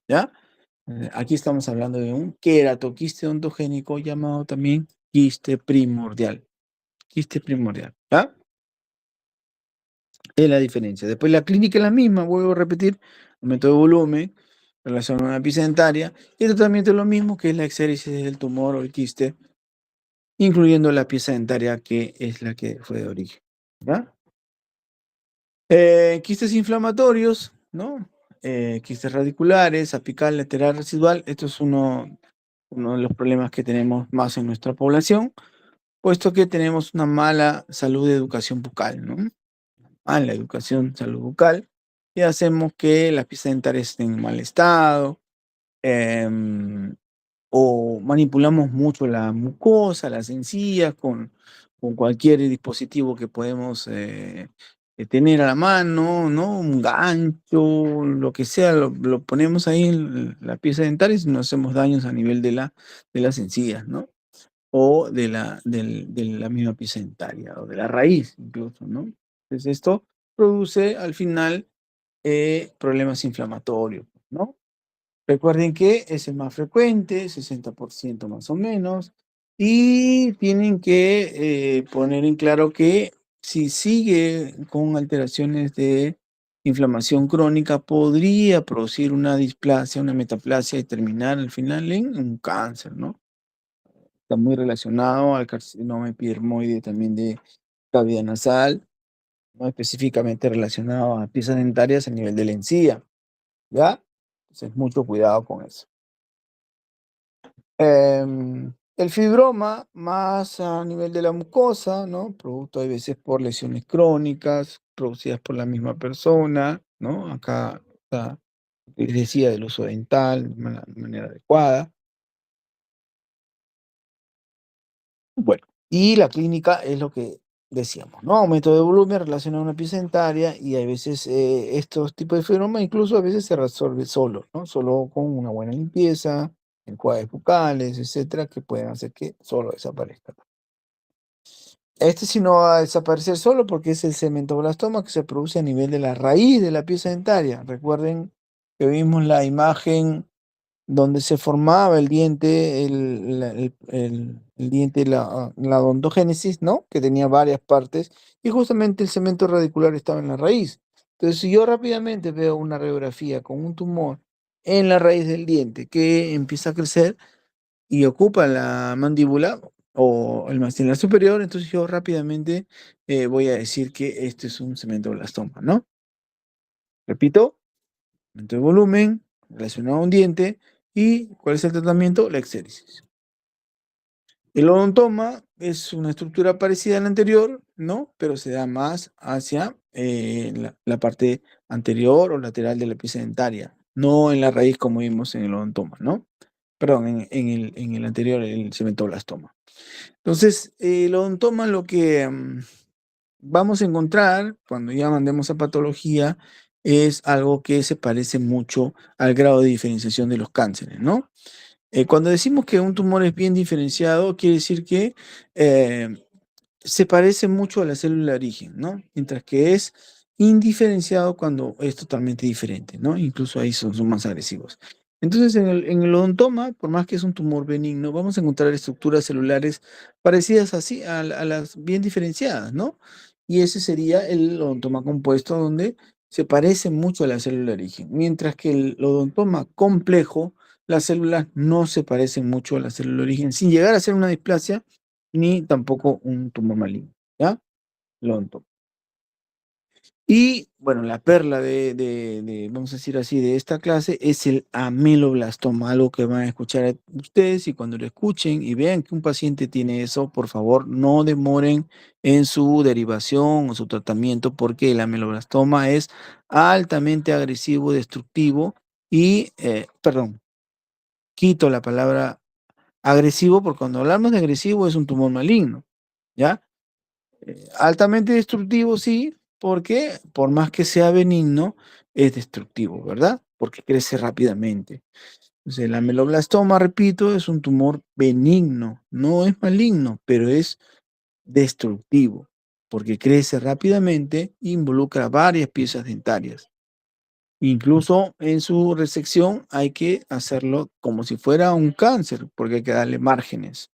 ¿Ya? Aquí estamos hablando de un queratoquiste ontogénico llamado también quiste primordial. Quiste primordial. ¿Ya? Es la diferencia. Después la clínica es la misma, vuelvo a repetir, aumento de volumen, relación a una pieza dentaria, y el tratamiento es lo mismo que es la exéresis del tumor o el quiste, incluyendo la pieza dentaria que es la que fue de origen. ¿Ya? Quistes inflamatorios, ¿no? Quistes radiculares, apical, lateral, residual. Esto es uno de los problemas que tenemos más en nuestra población, puesto que tenemos una mala salud de educación bucal, ¿no? Mala educación, salud bucal, y hacemos que las piezas dentarias estén en mal estado, em, o manipulamos mucho la mucosa, las encías, con cualquier dispositivo que podemos tener a la mano, ¿no? Un gancho, lo que sea, lo ponemos ahí en la pieza dentaria y nos hacemos daños a nivel de las encías, ¿no? O de la misma pieza dentaria, o de la raíz incluso, ¿no? Entonces esto produce al final problemas inflamatorios, ¿no? Recuerden que es el más frecuente, 60% más o menos, y tienen que poner en claro que si sigue con alteraciones de inflamación crónica, podría producir una displasia, una metaplasia y terminar al final en un cáncer, ¿no? Está muy relacionado al carcinoma epidermoide también de cavidad nasal, no específicamente relacionado a piezas dentarias a nivel de la encía, ¿ya? Entonces, mucho cuidado con eso. El fibroma, más a nivel de la mucosa, ¿no? Producto a veces por lesiones crónicas producidas por la misma persona, ¿no? Acá está, les decía, del uso dental de manera adecuada. Bueno, y la clínica es lo que decíamos, ¿no? Aumento de volumen relacionado a una pieza dentaria y a veces estos tipos de fibromas incluso a veces se resuelve solo, ¿no? Solo con una buena limpieza, enjuagues bucales, etcétera, que pueden hacer que solo desaparezca. Este sí no va a desaparecer solo porque es el cementoblastoma que se produce a nivel de la raíz de la pieza dentaria. Recuerden que vimos la imagen donde se formaba el diente, el diente, la odontogénesis, ¿no? Que tenía varias partes, y justamente el cemento radicular estaba en la raíz. Entonces, si yo rápidamente veo una radiografía con un tumor en la raíz del diente que empieza a crecer y ocupa la mandíbula o el maxilar superior, entonces yo rápidamente voy a decir que este es un cementoblastoma, ¿no? Repito, aumento de volumen relacionado a un diente. ¿Y cuál es el tratamiento? La exéresis. El odontoma es una estructura parecida a la anterior, ¿no? Pero se da más hacia la parte anterior o lateral de la pieza dentaria, no en la raíz como vimos en el odontoma, ¿no? Perdón, en el anterior, el cementoblastoma. Entonces, el odontoma lo que vamos a encontrar cuando ya mandemos a patología es algo que se parece mucho al grado de diferenciación de los cánceres, ¿no? Cuando decimos que un tumor es bien diferenciado, quiere decir que eh, se parece mucho a la célula de origen, ¿no? Mientras que es indiferenciado cuando es totalmente diferente, ¿no? Incluso ahí son más agresivos. Entonces, en el odontoma, por más que es un tumor benigno, vamos a encontrar estructuras celulares parecidas así a las bien diferenciadas, ¿no? Y ese sería el odontoma compuesto, donde se parece mucho a la célula de origen. Mientras que el odontoma complejo, las células no se parecen mucho a la célula de origen, sin llegar a ser una displasia ni tampoco un tumor maligno, ¿ya? Lonto. Y bueno, la perla vamos a decir así, de esta clase es el ameloblastoma, algo que van a escuchar ustedes y cuando lo escuchen y vean que un paciente tiene eso, por favor, no demoren en su derivación o su tratamiento porque el ameloblastoma es altamente agresivo, destructivo y, perdón, quito la palabra agresivo porque cuando hablamos de agresivo es un tumor maligno, ¿ya? Altamente destructivo, sí, porque por más que sea benigno, es destructivo, ¿verdad? Porque crece rápidamente. Entonces, el ameloblastoma, repito, es un tumor benigno, no es maligno, pero es destructivo, porque crece rápidamente e involucra varias piezas dentarias. Incluso en su resección hay que hacerlo como si fuera un cáncer, porque hay que darle márgenes.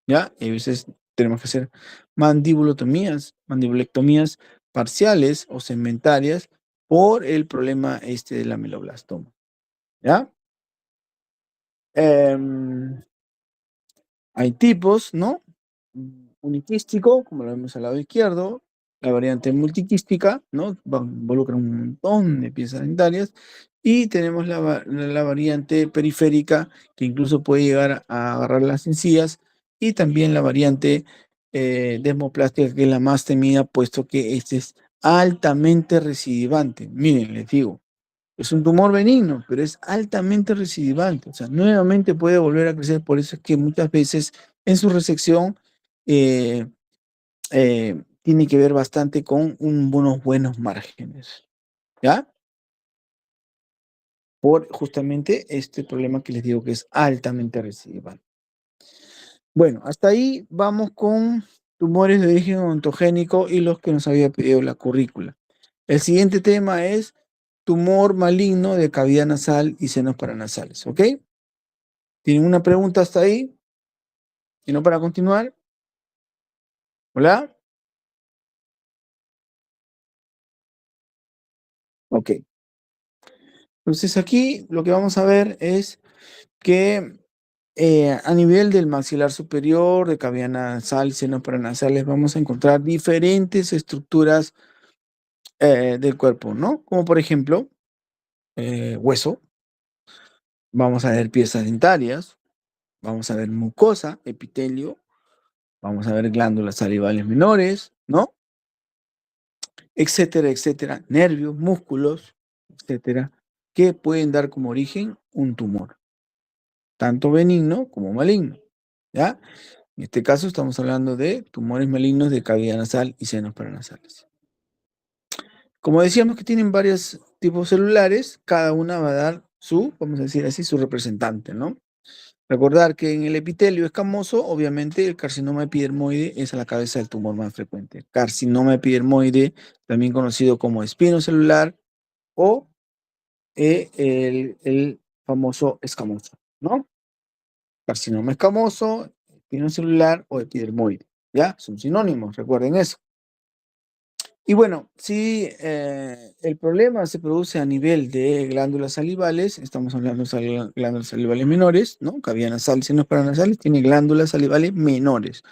¿Ya? Y a veces tenemos que hacer mandibulectomías parciales o segmentarias por el problema este del ameloblastoma, ¿ya? Em, Hay tipos, ¿no? Uniquístico, como lo vemos al lado izquierdo, la variante multiquística, ¿no? Involucra un montón de piezas dentarias, y tenemos la variante periférica, que incluso puede llegar a agarrar las encías, y también la variante desmoplástica, que es la más temida, puesto que este es altamente recidivante. Miren, les digo, es un tumor benigno, pero es altamente recidivante. O sea, nuevamente puede volver a crecer. Por eso es que muchas veces en su resección eh, tiene que ver bastante con unos buenos márgenes. ¿Ya? Por justamente este problema que les digo que es altamente recidivante. Bueno, hasta ahí vamos con tumores de origen odontogénico y los que nos había pedido la currícula. El siguiente tema es tumor maligno de cavidad nasal y senos paranasales, ¿ok? ¿Tienen una pregunta hasta ahí? ¿Y no para continuar? ¿Hola? Ok. Entonces aquí lo que vamos a ver es que a nivel del maxilar superior, de cavidad nasal y senos paranasales, vamos a encontrar diferentes estructuras del cuerpo, ¿no? Como por ejemplo, hueso, vamos a ver piezas dentarias, vamos a ver mucosa, epitelio, vamos a ver glándulas salivales menores, ¿no? Etcétera, etcétera, nervios, músculos, etcétera, que pueden dar como origen un tumor, tanto benigno como maligno, ¿ya? En este caso estamos hablando de tumores malignos de cavidad nasal y senos paranasales. Como decíamos que tienen varios tipos celulares, cada una va a dar su, vamos a decir así, su representante, ¿no? Recordar que en el epitelio escamoso, obviamente, el carcinoma epidermoide es a la cabeza del tumor más frecuente. Carcinoma epidermoide, también conocido como espinocelular o el famoso escamoso, ¿no? Carcinoma escamoso, espinocelular o epidermoide, ¿ya? Son sinónimos, recuerden eso. Y bueno, si el problema se produce a nivel de glándulas salivales, estamos hablando de glándulas salivales menores, ¿no? Cavidad nasal, senos paranasales, tiene glándulas salivales menores.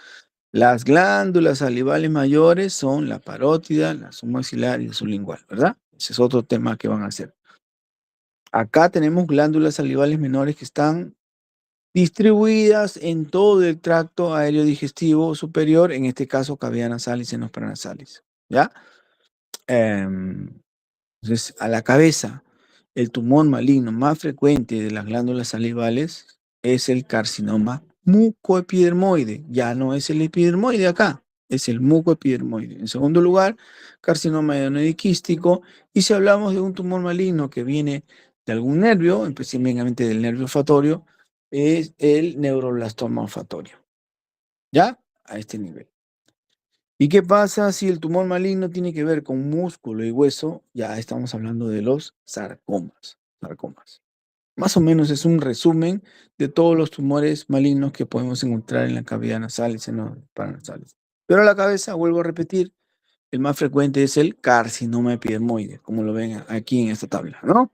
Las glándulas salivales mayores son la parótida, la submaxilar y la sublingual, ¿verdad? Ese es otro tema que van a hacer. Acá tenemos glándulas salivales menores que están distribuidas en todo el tracto aéreo digestivo superior, en este caso cavidad nasal y senos paranasales, ¿ya? Em, Entonces, a la cabeza, el tumor maligno más frecuente de las glándulas salivales es el carcinoma mucoepidermoide. Ya no es el epidermoide acá, es el mucoepidermoide. En segundo lugar, carcinoma adenoidequístico. Y si hablamos de un tumor maligno que viene de algún nervio, específicamente del nervio olfatorio, es el neuroblastoma olfatorio. ¿Ya? A este nivel. ¿Y qué pasa si el tumor maligno tiene que ver con músculo y hueso? Ya estamos hablando de los sarcomas. Sarcomas. Más o menos es un resumen de todos los tumores malignos que podemos encontrar en la cavidad nasal y senos paranasales. Pero a la cabeza, vuelvo a repetir, el más frecuente es el carcinoma epidermoide, como lo ven aquí en esta tabla, ¿no?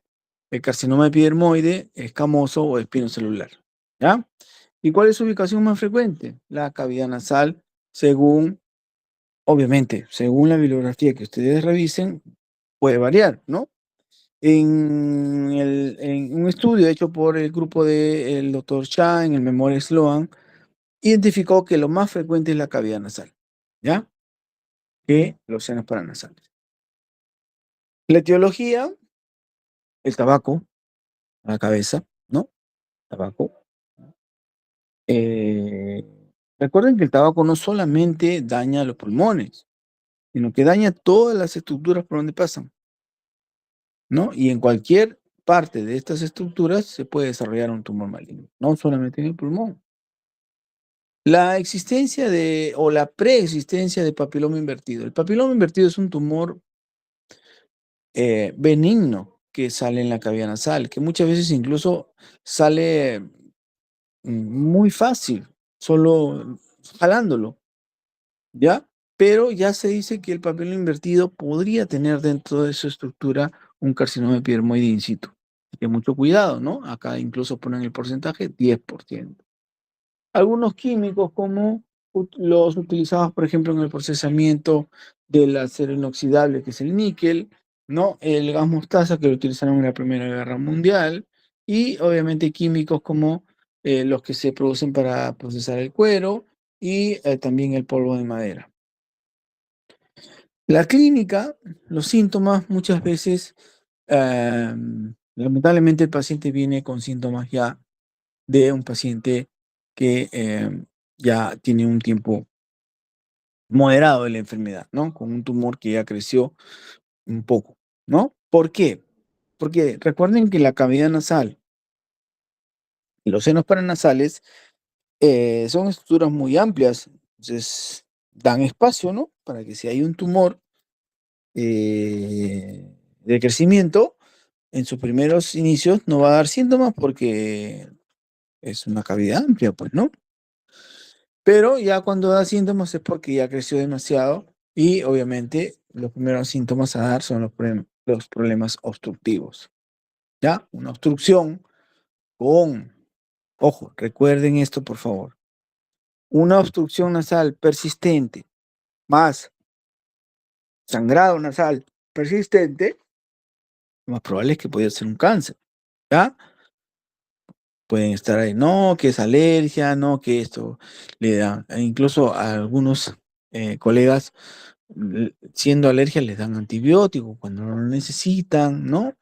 El carcinoma epidermoide, escamoso o espinocelular, ¿ya? ¿Y cuál es su ubicación más frecuente? La cavidad nasal, según obviamente, según la bibliografía que ustedes revisen, puede variar, ¿no? En un estudio hecho por el grupo del doctor Shah en el Memorial Sloan, identificó que lo más frecuente es la cavidad nasal, ¿ya? Que los senos paranasales. La etiología, el tabaco, a la cabeza, ¿no? Tabaco. Eh, Recuerden que el tabaco no solamente daña los pulmones, sino que daña todas las estructuras por donde pasan, ¿no? Y en cualquier parte de estas estructuras se puede desarrollar un tumor maligno, no solamente en el pulmón. La existencia o la preexistencia de papiloma invertido. El papiloma invertido es un tumor benigno que sale en la cavidad nasal, que muchas veces incluso sale muy fácil, solo jalándolo, ¿ya? Pero ya se dice que el papiloma invertido podría tener dentro de su estructura un carcinoma epidermoide in situ. Así que mucho cuidado, ¿no? Acá incluso ponen el porcentaje 10%. Algunos químicos como los utilizados, por ejemplo, en el procesamiento del acero inoxidable, que es el níquel, ¿no? El gas mostaza, que lo utilizaron en la Primera Guerra Mundial, y obviamente químicos como los que se producen para procesar el cuero y también el polvo de madera. La clínica, los síntomas muchas veces, lamentablemente el paciente viene con síntomas ya de un paciente que ya tiene un tiempo moderado de la enfermedad, ¿no? Con un tumor que ya creció un poco, ¿no? ¿Por qué? Porque recuerden que la cavidad nasal y los senos paranasales son estructuras muy amplias, entonces dan espacio, ¿no? Para que si hay un tumor de crecimiento, En sus primeros inicios no va a dar síntomas porque es una cavidad amplia, pues, ¿no? Pero ya cuando da síntomas es porque ya creció demasiado y obviamente los primeros síntomas a dar son los problemas obstructivos, ¿ya? Una obstrucción con, ojo, recuerden esto por favor, una obstrucción nasal persistente más sangrado nasal persistente, lo más probable es que pueda ser un cáncer, ¿ya? Pueden estar ahí, no, que es alergia, no, que esto le da, e incluso a algunos colegas, siendo alergia, les dan antibióticos cuando no lo necesitan, ¿no?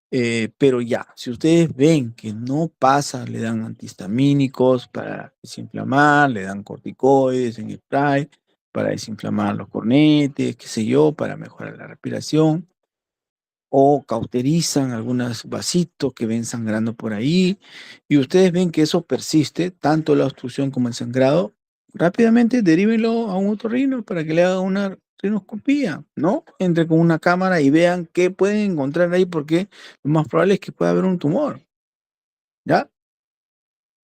Pero ya, si ustedes ven que no pasa, le dan antihistamínicos para desinflamar, le dan corticoides en spray para desinflamar los cornetes, qué sé yo, para mejorar la respiración o cauterizan algunos vasitos que ven sangrando por ahí, y ustedes ven que eso persiste, tanto la obstrucción como el sangrado, rápidamente derívenlo a un otorrino para que le haga una rinoscopía, ¿no? Entre con una cámara y vean qué pueden encontrar ahí, porque lo más probable es que pueda haber un tumor, ¿ya?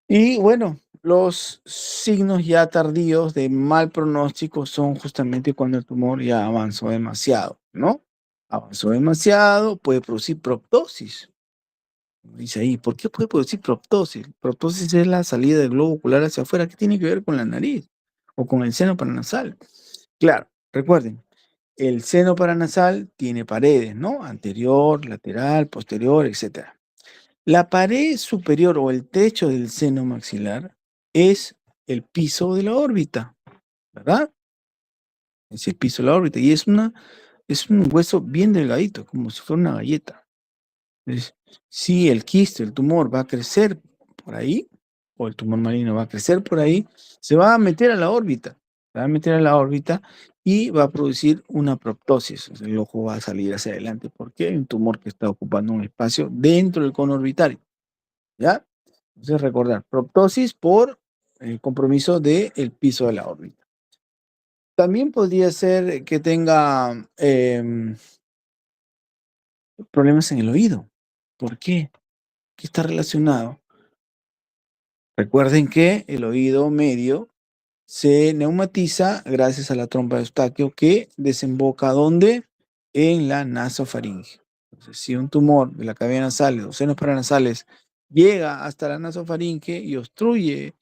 Y bueno, los signos ya tardíos de mal pronóstico son justamente cuando el tumor ya avanzó demasiado, ¿no? Avanzó demasiado, puede producir proptosis. Dice ahí, ¿por qué puede producir proptosis? Proptosis es la salida del globo ocular hacia afuera. ¿Qué tiene que ver con la nariz o con el seno paranasal? Claro, recuerden, el seno paranasal tiene paredes, ¿no? Anterior, lateral, posterior, etcétera. La pared superior o el techo del seno maxilar es el piso de la órbita, ¿verdad? Es el piso de la órbita y es un hueso bien delgadito, como si fuera una galleta. Entonces, si el quiste, el tumor va a crecer por ahí, o el tumor maligno va a crecer por ahí, se va a meter a la órbita, se va a meter a la órbita y va a producir una proptosis. O sea, el ojo va a salir hacia adelante porque hay un tumor que está ocupando un espacio dentro del cono orbitario, ¿ya? Entonces recordar, proptosis por el compromiso del piso de la órbita. También podría ser que tenga problemas en el oído. ¿Por qué? ¿Qué está relacionado? Recuerden que el oído medio se neumatiza gracias a la trompa de Eustaquio que desemboca ¿dónde? En la nasofaringe. Entonces, si un tumor de la cavidad nasal, de los senos paranasales, llega hasta la nasofaringe y obstruye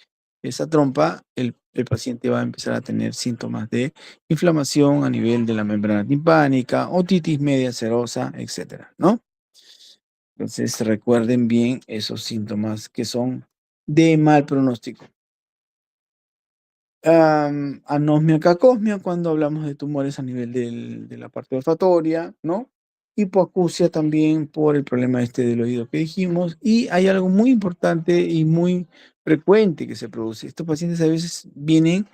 esa trompa, el paciente va a empezar a tener síntomas de inflamación a nivel de la membrana timpánica, otitis media serosa, etcétera, ¿no? Entonces, recuerden bien esos síntomas que son de mal pronóstico. Anosmia, cacosmia, cuando hablamos de tumores a nivel de la parte olfatoria, ¿no? Hipoacusia también por el problema este del oído que dijimos. Y hay algo muy importante y muy frecuente que se produce. Estos pacientes a veces vienen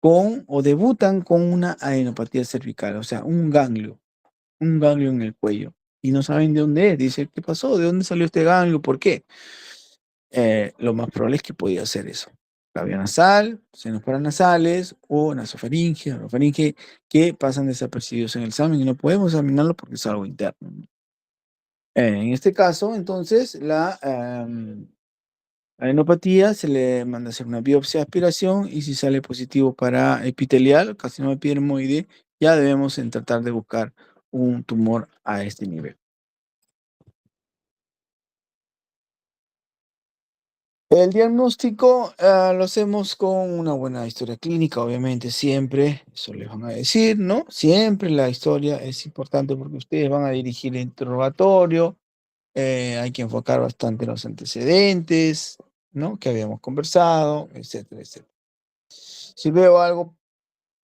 con o debutan con una adenopatía cervical, o sea, un ganglio en el cuello. Y no saben de dónde es. Dice, ¿qué pasó? ¿De dónde salió este ganglio? ¿Por qué? Lo más probable es que podía ser eso. Labio nasal, senos paranasales o nasofaringe, orofaringe, que pasan desapercibidos en el examen y no podemos examinarlo porque es algo interno. En este caso, entonces, la adenopatía se le manda a hacer una biopsia de aspiración y si sale positivo para epitelial, carcinoma epidermoide, ya debemos en tratar de buscar un tumor a este nivel. El diagnóstico lo hacemos con una buena historia clínica, obviamente, siempre, eso les van a decir, ¿no? Siempre la historia es importante porque ustedes van a dirigir el interrogatorio, hay que enfocar bastante los antecedentes, ¿no? Que habíamos conversado, etcétera, etcétera. Si veo algo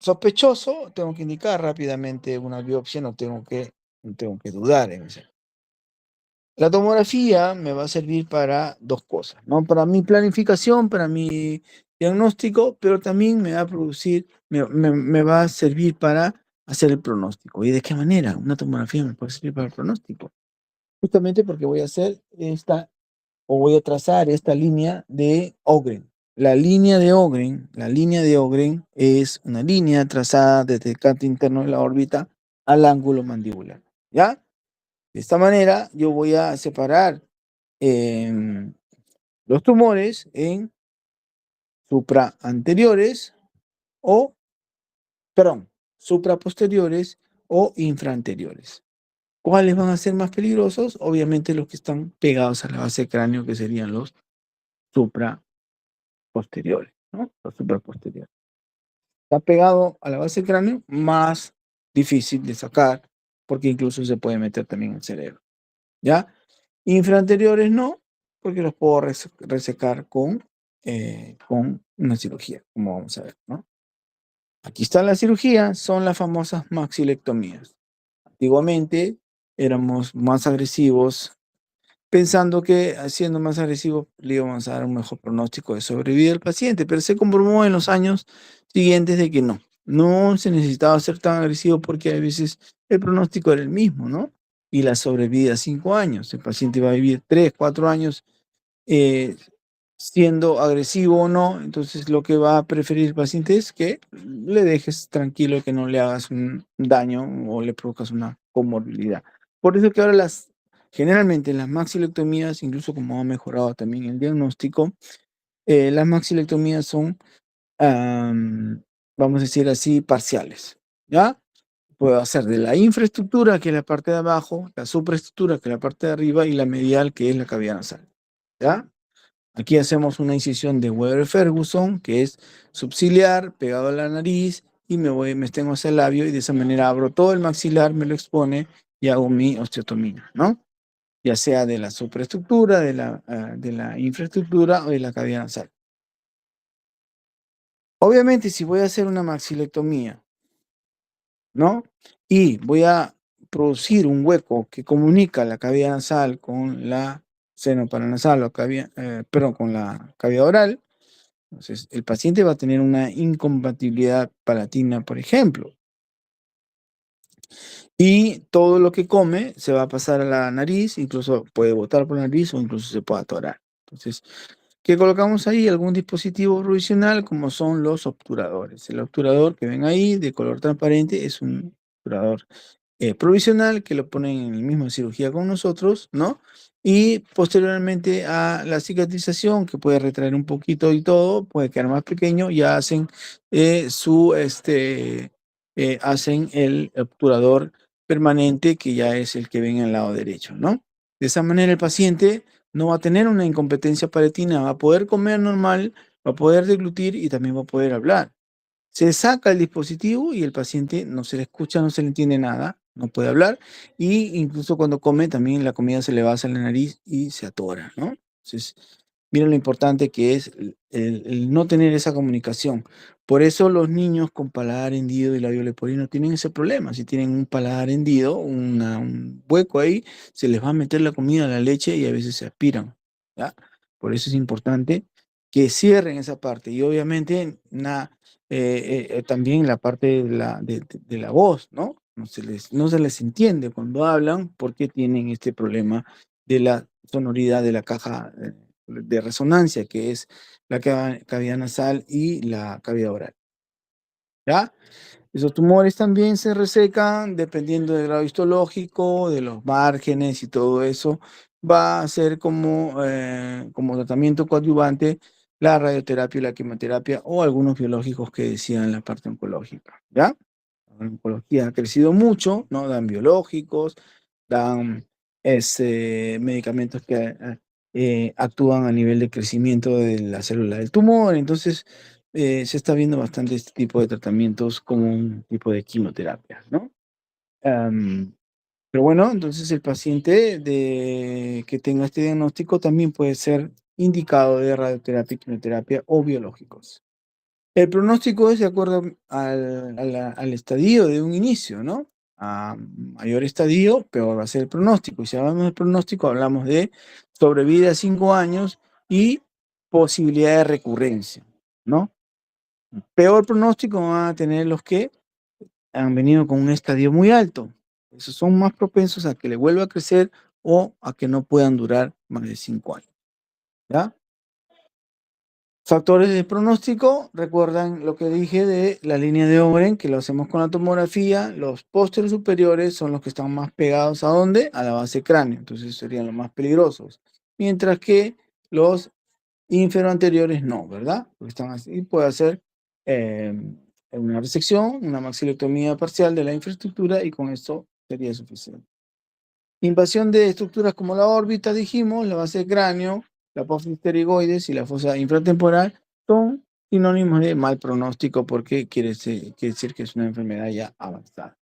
sospechoso, tengo que indicar rápidamente una biopsia, no tengo que dudar en eso. La tomografía me va a servir para dos cosas, ¿no? Para mi planificación, para mi diagnóstico, pero también me va a producir, me va a servir para hacer el pronóstico. ¿Y de qué manera? Una tomografía me puede servir para el pronóstico. Justamente porque voy a hacer o voy a trazar esta línea de Ogren. La línea de Ogren es una línea trazada desde el canto interno de la órbita al ángulo mandibular, ¿ya? De esta manera, yo voy a separar em, los tumores en supraanteriores o, perdón, supraposteriores o infraanteriores. ¿Cuáles van a ser más peligrosos? Obviamente los que están pegados a la base del cráneo, que serían los supraposteriores, ¿no? Los supraposteriores. Está pegado a la base del cráneo, más difícil de sacar, porque incluso se puede meter también en el cerebro, ¿ya? Infraanteriores no, porque los puedo resecar con una cirugía, como vamos a ver, ¿no? Aquí está la cirugía, son las famosas maxilectomías. Antiguamente éramos más agresivos, pensando que siendo más agresivos le íbamos a dar un mejor pronóstico de sobrevivir al paciente, pero se comprobó en los años siguientes de que no se necesitaba ser tan agresivo porque a veces el pronóstico era el mismo, ¿no? Y la sobrevida 5 años, el paciente va a vivir 3, 4 años eh, siendo agresivo o no, entonces lo que va a preferir el paciente es que le dejes tranquilo, que no le hagas un daño o le provocas una comorbilidad. Por eso que ahora generalmente las maxilectomías, incluso como ha mejorado también el diagnóstico, las maxilectomías son, vamos a decir así, parciales, ¿ya? Puedo hacer de la infraestructura, que es la parte de abajo, la supraestructura, que es la parte de arriba, y la medial, que es la cavidad nasal, ¿ya? Aquí hacemos una incisión de Weber-Ferguson, que es subciliar, pegado a la nariz, y me extendo hacia el labio, y de esa manera abro todo el maxilar, me lo expone, y hago mi osteotomía, ¿no? Ya sea de la supraestructura, de la infraestructura o de la cavidad nasal. Obviamente, si voy a hacer una maxilectomía, ¿no? Y voy a producir un hueco que comunica la cavidad nasal con la seno paranasal, o perdón, con la cavidad oral. Entonces, el paciente va a tener una incompatibilidad palatina, por ejemplo, y todo lo que come se va a pasar a la nariz, incluso puede botar por la nariz o incluso se puede atorar. Entonces, ¿qué colocamos ahí? Algún dispositivo provisional como son los obturadores. El obturador que ven ahí de color transparente es un obturador provisional que lo ponen en la misma cirugía con nosotros, ¿no? Y posteriormente a la cicatrización, que puede retraer un poquito y todo, puede quedar más pequeño, ya hacen hacen el obturador permanente, que ya es el que ven en el lado derecho, ¿no? De esa manera el paciente no va a tener una incompetencia palatina, va a poder comer normal, va a poder deglutir y también va a poder hablar. Se saca el dispositivo y el paciente no se le escucha, no se le entiende nada, no puede hablar, y incluso cuando come también la comida se le va hacia la nariz y se atora, ¿no? Entonces, miren lo importante que es el no tener esa comunicación. Por eso los niños con paladar hendido y labio leporino tienen ese problema. Si tienen un paladar hendido, un hueco ahí, se les va a meter la comida a la leche y a veces se aspiran, ¿ya? Por eso es importante que cierren esa parte. Y obviamente, también la parte de la voz, ¿no? No se les entiende cuando hablan porque tienen este problema de la sonoridad de la caja de resonancia, que es la cavidad nasal y la cavidad oral, ¿ya? Esos tumores también se resecan dependiendo del grado histológico, de los márgenes y todo eso. Va a ser como tratamiento coadyuvante la radioterapia y la quimioterapia o algunos biológicos que decían en la parte oncológica, ¿ya? La oncología ha crecido mucho, ¿no? Dan biológicos, dan medicamentos que actúan a nivel de crecimiento de la célula del tumor. Entonces, se está viendo bastante este tipo de tratamientos como un tipo de quimioterapia, ¿no? Am, pero bueno, entonces el paciente que tenga este diagnóstico también puede ser indicado de radioterapia, quimioterapia o biológicos. El pronóstico es de acuerdo al estadio de un inicio, ¿no? A mayor estadio, peor va a ser el pronóstico. Y si hablamos del pronóstico, hablamos de sobrevida a 5 años y posibilidad de recurrencia, ¿no? Peor pronóstico van a tener los que han venido con un estadio muy alto. Esos son más propensos a que le vuelva a crecer o a que no puedan durar más de 5 años, ¿ya? Factores de pronóstico, recuerdan lo que dije de la línea de Oren, que lo hacemos con la tomografía. Los pósteres superiores son los que están más pegados a ¿dónde? A la base cráneo, entonces serían los más peligrosos. Mientras que los inferoanteriores no, ¿verdad? Porque están así, puede hacer eh, una resección, una maxilectomía parcial de la infraestructura y con esto sería suficiente. Invasión de estructuras como la órbita, dijimos, la base del cráneo, la apófisis pterigoides y la fosa infratemporal son sinónimos de mal pronóstico porque quiere decir que es una enfermedad ya avanzada,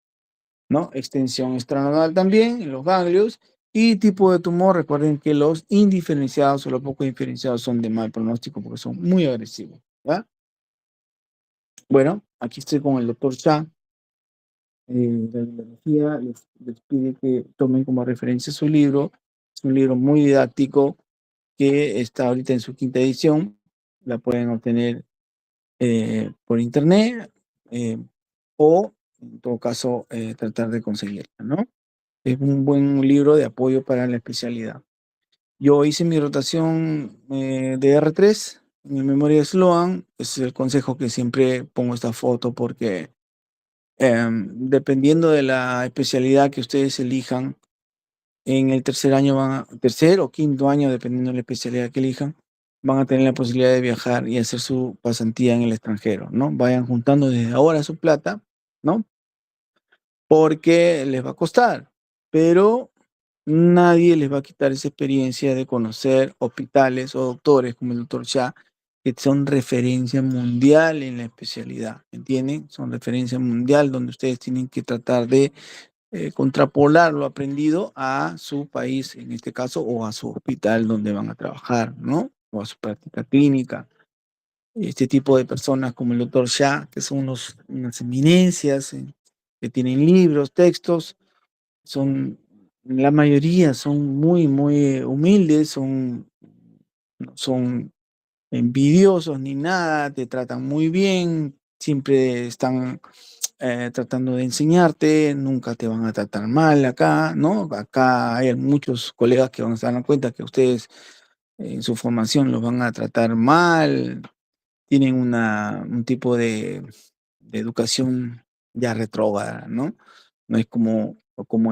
¿no? Extensión extranodal también en los ganglios y tipo de tumor. Recuerden que los indiferenciados o los poco diferenciados son de mal pronóstico porque son muy agresivos, ¿verdad? Bueno, aquí estoy con el doctor Shah. La bibliografía les pide que tomen como referencia su libro. Es un libro muy didáctico que está ahorita en su quinta edición. La pueden obtener por internet o, en todo caso, tratar de conseguirla, ¿no? Es un buen libro de apoyo para la especialidad. Yo hice mi rotación de R3 en mi memoria de Sloan. Es el consejo que siempre pongo esta foto porque dependiendo de la especialidad que ustedes elijan, en el tercer año tercer o quinto año, dependiendo de la especialidad que elijan, van a tener la posibilidad de viajar y hacer su pasantía en el extranjero, ¿no? Vayan juntando desde ahora su plata, ¿no? Porque les va a costar, pero nadie les va a quitar esa experiencia de conocer hospitales o doctores como el doctor Shah, que son referencia mundial en la especialidad, ¿entienden? Son referencia mundial donde ustedes tienen que tratar de contrapolar lo aprendido a su país, en este caso, o a su hospital donde van a trabajar, ¿no? O a su práctica clínica. Este tipo de personas como el doctor Shah, que son unas eminencias, que tienen libros, textos, la mayoría son muy humildes, no son envidiosos ni nada, te tratan muy bien, siempre están tratando de enseñarte, nunca te van a tratar mal acá, ¿no? Acá hay muchos colegas que van a estar en cuenta que ustedes en su formación los van a tratar mal, tienen un tipo de educación ya retrógrada, ¿no? No es como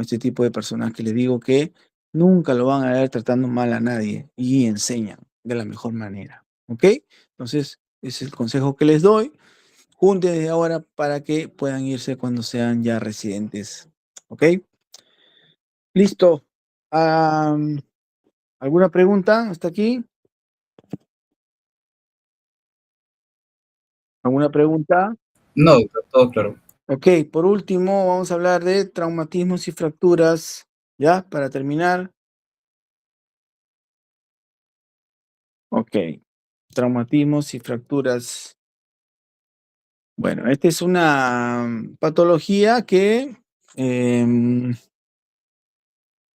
este tipo de personas que les digo que nunca lo van a ver tratando mal a nadie y enseñan de la mejor manera, ¿ok? Entonces, ese es el consejo que les doy. Junten desde ahora para que puedan irse cuando sean ya residentes, ¿ok? Listo. Am, ¿Alguna pregunta hasta aquí? ¿Alguna pregunta? No, doctor, todo claro. Ok, por último, vamos a hablar de traumatismos y fracturas, ¿ya? Para terminar. Ok, traumatismos y fracturas. Bueno, esta es una patología que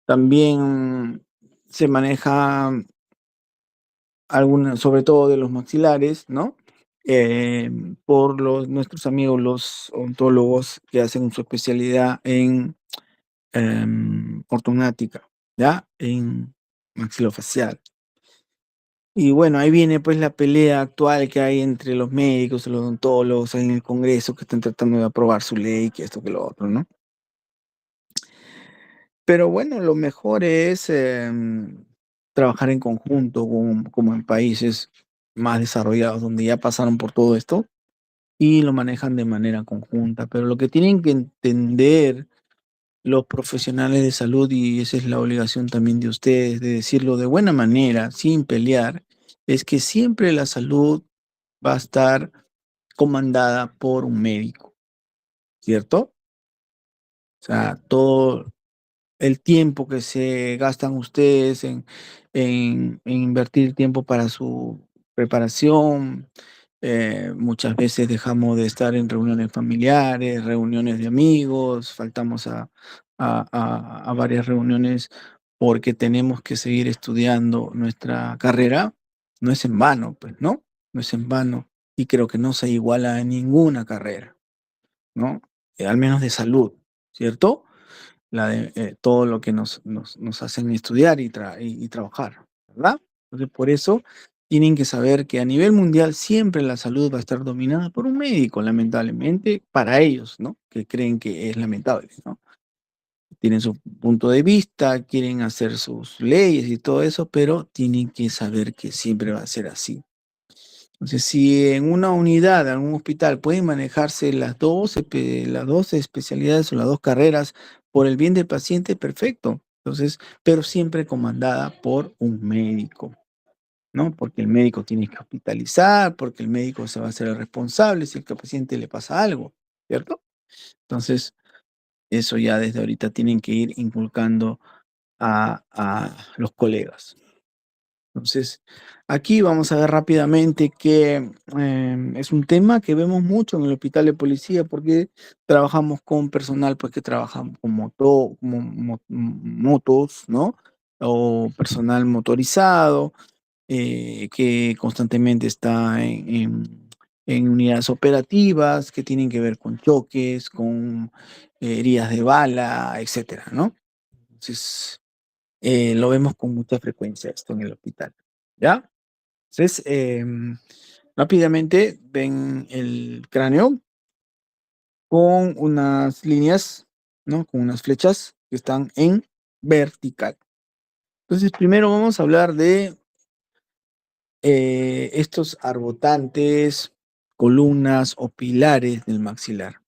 también se maneja sobre todo de los maxilares, ¿no? Por nuestros amigos los odontólogos que hacen su especialidad en ortognática, ¿ya? En maxilofacial. Y bueno, ahí viene pues la pelea actual que hay entre los médicos y los odontólogos en el Congreso que están tratando de aprobar su ley, que esto, que lo otro, ¿no? Pero bueno, lo mejor es trabajar en conjunto, como en países más desarrollados, donde ya pasaron por todo esto y lo manejan de manera conjunta. Pero lo que tienen que entender los profesionales de salud, y esa es la obligación también de ustedes, de decirlo de buena manera, sin pelear, es que siempre la salud va a estar comandada por un médico, ¿cierto? O sea, todo el tiempo que se gastan ustedes en invertir tiempo para su preparación. Muchas veces dejamos de estar en reuniones familiares, reuniones de amigos, faltamos a varias reuniones porque tenemos que seguir estudiando nuestra carrera. No es en vano, pues, ¿no? No es en vano y creo que no se iguala a ninguna carrera, ¿no? Al menos de salud, ¿cierto? Todo lo que nos hacen estudiar y trabajar, ¿verdad? Entonces, por eso tienen que saber que a nivel mundial siempre la salud va a estar dominada por un médico, lamentablemente, para ellos, ¿no? Que creen que es lamentable, ¿no? Tienen su punto de vista, quieren hacer sus leyes y todo eso, pero tienen que saber que siempre va a ser así. Entonces, si en una unidad, en un hospital, pueden manejarse las dos especialidades o las dos carreras por el bien del paciente, perfecto. Entonces, pero siempre comandada por un médico, ¿no? Porque el médico tiene que hospitalizar, porque el médico se va a hacer el responsable si al paciente le pasa algo, ¿cierto? Entonces, eso ya desde ahorita tienen que ir inculcando a los colegas. Entonces, aquí vamos a ver rápidamente que es un tema que vemos mucho en el hospital de policía porque trabajamos con personal pues, que trabaja con motos, ¿no? O personal motorizado que constantemente está en unidades operativas que tienen que ver con choques, con heridas de bala, etcétera, ¿no? Entonces, lo vemos con mucha frecuencia esto en el hospital, ¿ya? Entonces, rápidamente ven el cráneo con unas líneas, ¿no? Con unas flechas que están en vertical. Entonces, primero vamos a hablar de estos arbotantes, columnas o pilares del maxilar.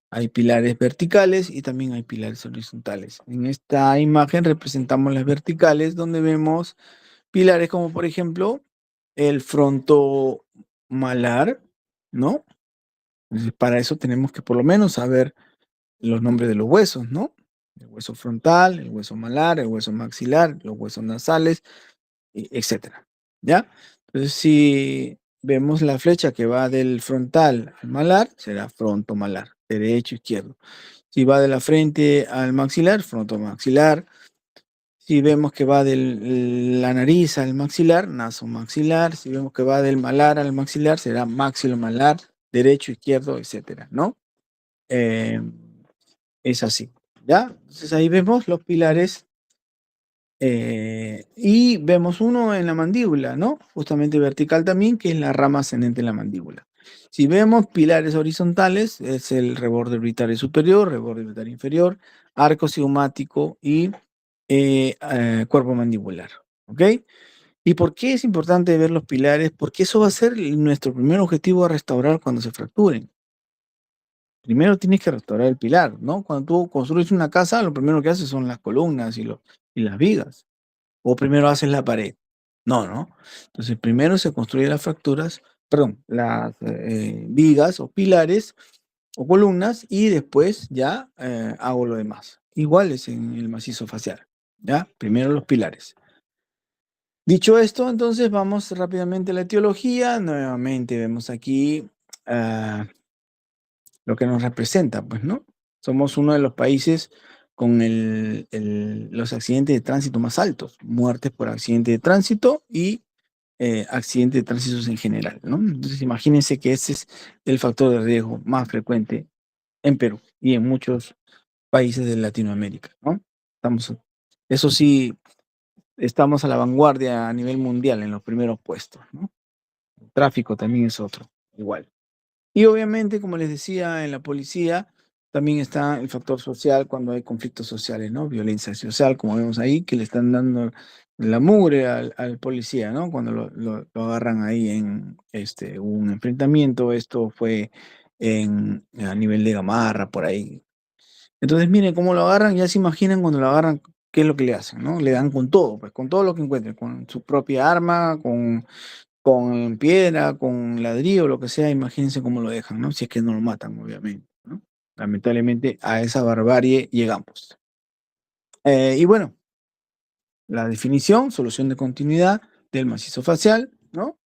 Hay pilares verticales y también hay pilares horizontales. En esta imagen representamos las verticales donde vemos pilares como por ejemplo el frontomalar, ¿no? Entonces, para eso tenemos que por lo menos saber los nombres de los huesos, ¿no? El hueso frontal, el hueso malar, el hueso maxilar, los huesos nasales, etcétera, ¿ya? Entonces, si vemos la flecha que va del frontal al malar, será frontomalar, derecho, izquierdo. Si va de la frente al maxilar, frontomaxilar. Si vemos que va de la nariz al maxilar, nasomaxilar. Si vemos que va del malar al maxilar, será maxilomalar, derecho, izquierdo, etcétera, ¿no? Eh, es así, ¿ya? Entonces ahí vemos los pilares y vemos uno en la mandíbula, ¿no? Justamente vertical también, que es la rama ascendente en la mandíbula. Si vemos pilares horizontales, es el reborde orbitario superior, reborde orbitario inferior, arco cigomático y cuerpo mandibular, ¿ok? ¿Y por qué es importante ver los pilares? Porque eso va a ser nuestro primer objetivo a restaurar cuando se fracturen. Primero tienes que restaurar el pilar, ¿no? Cuando tú construyes una casa, lo primero que haces son las columnas y las vigas. O primero haces la pared. No, ¿no? Entonces, primero se construyen las fracturas, perdón, las vigas o pilares o columnas y después ya hago lo demás. Igual es en el macizo facial, ¿ya? Primero los pilares. Dicho esto, entonces vamos rápidamente a la etiología. Nuevamente vemos aquí ah, lo que nos representa, pues, ¿no? Somos uno de los países con los accidentes de tránsito más altos, muertes por accidente de tránsito y accidentes de tránsito en general, ¿no? Entonces imagínense que ese es el factor de riesgo más frecuente en Perú y en muchos países de Latinoamérica, ¿no? Estamos, eso sí, estamos a la vanguardia a nivel mundial en los primeros puestos, ¿no? El tráfico también es otro, igual. Y obviamente, como les decía, en la policía también está el factor social cuando hay conflictos sociales, ¿no? Violencia social, como vemos ahí, que le están dando la mugre al policía, ¿no? Cuando lo agarran ahí en un enfrentamiento, esto fue a nivel de Gamarra, por ahí. Entonces, miren cómo lo agarran, ya se imaginan cuando lo agarran, qué es lo que le hacen, ¿no? Le dan con todo, pues con todo lo que encuentren, con su propia arma, con piedra, con ladrillo, lo que sea, imagínense cómo lo dejan, ¿no? Si es que no lo matan, obviamente, ¿no? Lamentablemente a esa barbarie llegamos. Y bueno, la definición, solución de continuidad del macizo facial, ¿no?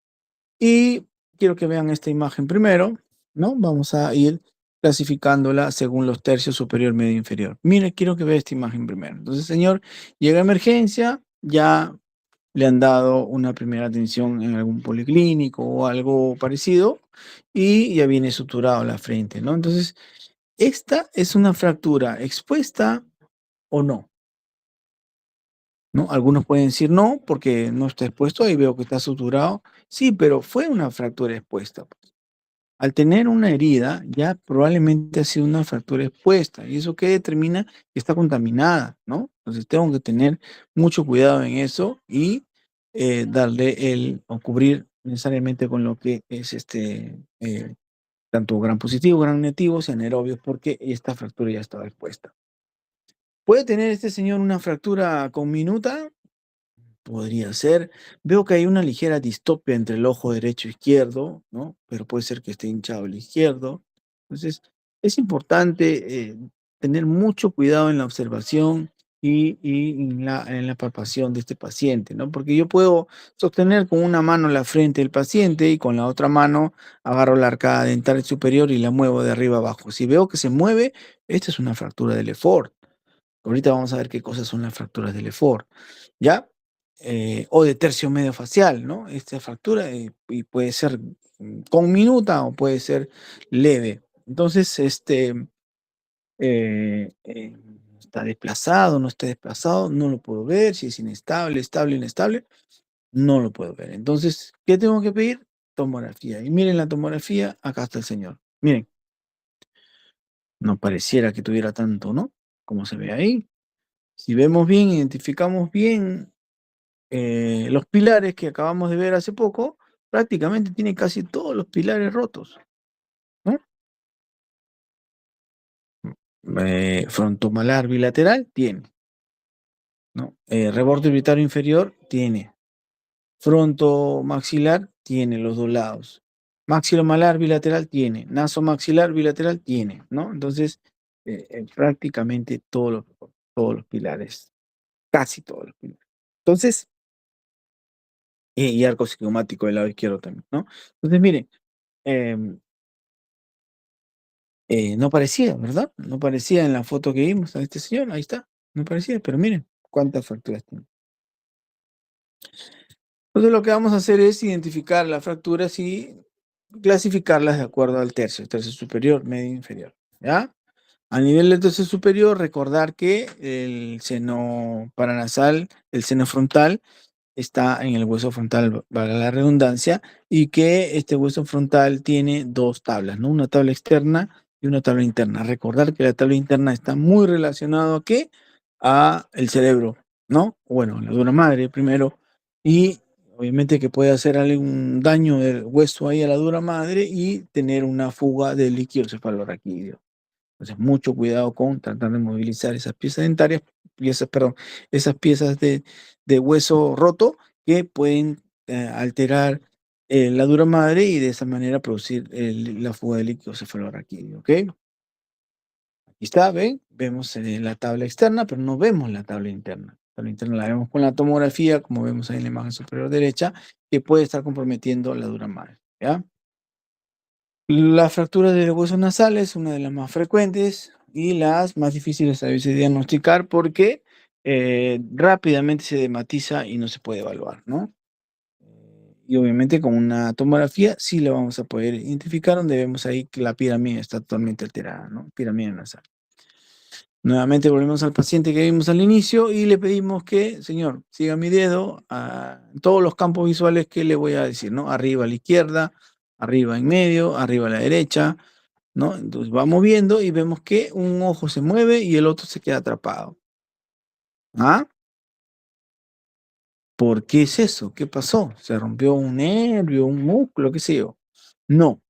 Y quiero que vean esta imagen primero, ¿no? Vamos a ir clasificándola según los tercios superior, medio, inferior. Mire, quiero que vea esta imagen primero. Entonces, señor, llega a emergencia, ya le han dado una primera atención en algún policlínico o algo parecido y ya viene suturado la frente, ¿no? Entonces, ¿esta es una fractura expuesta o no? ¿no? Algunos pueden decir no, porque no está expuesto, ahí veo que está suturado. Sí, pero fue una fractura expuesta, pues. Al tener una herida, ya probablemente ha sido una fractura expuesta. ¿Y eso qué determina? Que está contaminada, ¿no? Entonces tengo que tener mucho cuidado en eso y darle o cubrir necesariamente con lo que es tanto gram positivo, gram negativo, sean anaerobios, porque esta fractura ya estaba expuesta. ¿Puede tener este señor una fractura conminuta? Podría ser. Veo que hay una ligera distopia entre el ojo derecho e izquierdo, ¿no? Pero puede ser que esté hinchado el izquierdo. Entonces, es importante tener mucho cuidado en la observación y en la palpación de este paciente, ¿no? Porque yo puedo sostener con una mano la frente del paciente y con la otra mano agarro la arcada dental superior y la muevo de arriba abajo. Si veo que se mueve, esta es una fractura de Lefort. Ahorita vamos a ver qué cosas son las fracturas de Lefort, ¿ya? O de tercio medio facial, ¿no? Esta fractura y puede ser conminuta o puede ser leve. Entonces, está desplazado, no está desplazado, no lo puedo ver. Si es inestable, estable, inestable, no lo puedo ver. Entonces, ¿qué tengo que pedir? Tomografía. Y miren la tomografía, acá está el señor. Miren, no pareciera que tuviera tanto, ¿no? Como se ve ahí. Si vemos bien, identificamos bien los pilares que acabamos de ver hace poco, prácticamente tiene casi todos los pilares rotos, ¿no? Frontomalar bilateral tiene, ¿no? Reborde orbitario inferior tiene. Frontomaxilar tiene los dos lados. Maxilomalar bilateral tiene. Nasomaxilar bilateral tiene, ¿no? Entonces, prácticamente todos los pilares, casi todos los pilares. Entonces, y arco cigomático del lado izquierdo también, ¿no? Entonces, miren, em, no parecía, ¿verdad? No parecía en la foto que vimos a este señor, ahí está, no parecía, pero miren cuántas fracturas tiene. Entonces lo que vamos a hacer es identificar las fracturas y clasificarlas de acuerdo al tercio superior, medio, inferior, ¿ya? A nivel del tercio superior, recordar que el seno paranasal, el seno frontal, está en el hueso frontal, valga la redundancia, y que este hueso frontal tiene dos tablas, ¿no? Una tabla externa y una tabla interna. Recordar que la tabla interna está muy relacionado ¿a qué? A el cerebro, ¿no? Bueno, la dura madre primero, y obviamente que puede hacer algún daño del hueso ahí a la dura madre y tener una fuga de líquido cefalorraquídeo. Entonces, mucho cuidado con tratar de movilizar esas piezas dentarias, esas piezas de hueso roto que pueden alterar la dura madre y de esa manera producir la fuga de líquido cefalorraquídeo, ¿ok? Aquí está, ¿ven? Vemos la tabla externa, pero no vemos la tabla interna. La tabla interna la vemos con la tomografía, como vemos ahí en la imagen superior derecha, que puede estar comprometiendo la dura madre, ¿ya? La fractura de los huesos nasales es una de las más frecuentes y las más difíciles a veces de diagnosticar porque rápidamente se dematiza y no se puede evaluar, ¿no? Y obviamente con una tomografía sí la vamos a poder identificar donde vemos ahí que la pirámide está totalmente alterada, ¿no? Pirámide nasal. Nuevamente volvemos al paciente que vimos al inicio y le pedimos que, señor, siga mi dedo en todos los campos visuales que le voy a decir, ¿no? Arriba a la izquierda, arriba en medio, arriba a la derecha, ¿no? Entonces vamos viendo y vemos que un ojo se mueve y el otro se queda atrapado. ¿Ah? ¿Por qué es eso? ¿Qué pasó? ¿Se rompió un nervio, un músculo, qué sé yo? No,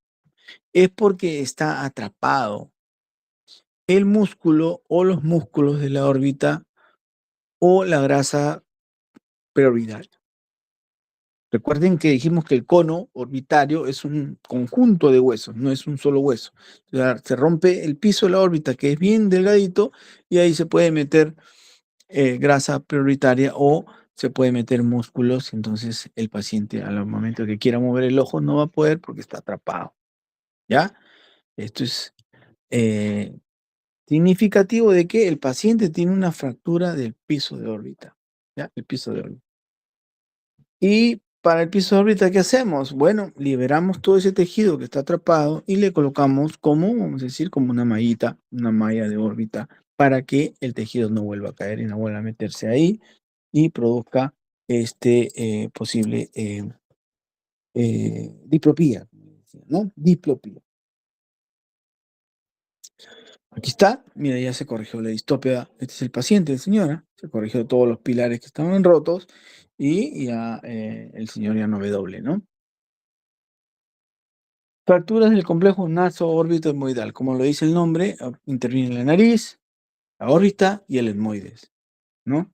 es porque está atrapado el músculo o los músculos de la órbita o la grasa preorbitaria. Recuerden que dijimos que el cono orbitario es un conjunto de huesos, no es un solo hueso. O sea, se rompe el piso de la órbita, que es bien delgadito, y ahí se puede meter grasa prioritaria o se puede meter músculos, entonces el paciente al momento que quiera mover el ojo no va a poder porque está atrapado, ¿ya? Esto es eh, significativo de que el paciente tiene una fractura del piso de órbita, ¿ya? El piso de órbita. Y para el piso de órbita, ¿qué hacemos? Bueno, liberamos todo ese tejido que está atrapado y le colocamos como, vamos a decir, como una mallita, una malla de órbita para que el tejido no vuelva a caer y no vuelva a meterse ahí y produzca posible diplopía, ¿no? Diplopía. Aquí está, mira, ya se corrigió la distopia. Este es el paciente, señora. Se corrigió todos los pilares que estaban rotos y ya el señor ya no ve doble, ¿no? Fracturas del complejo naso-órbito-etmoidal. Como lo dice el nombre, interviene la nariz, la órbita y el etmoides, ¿no?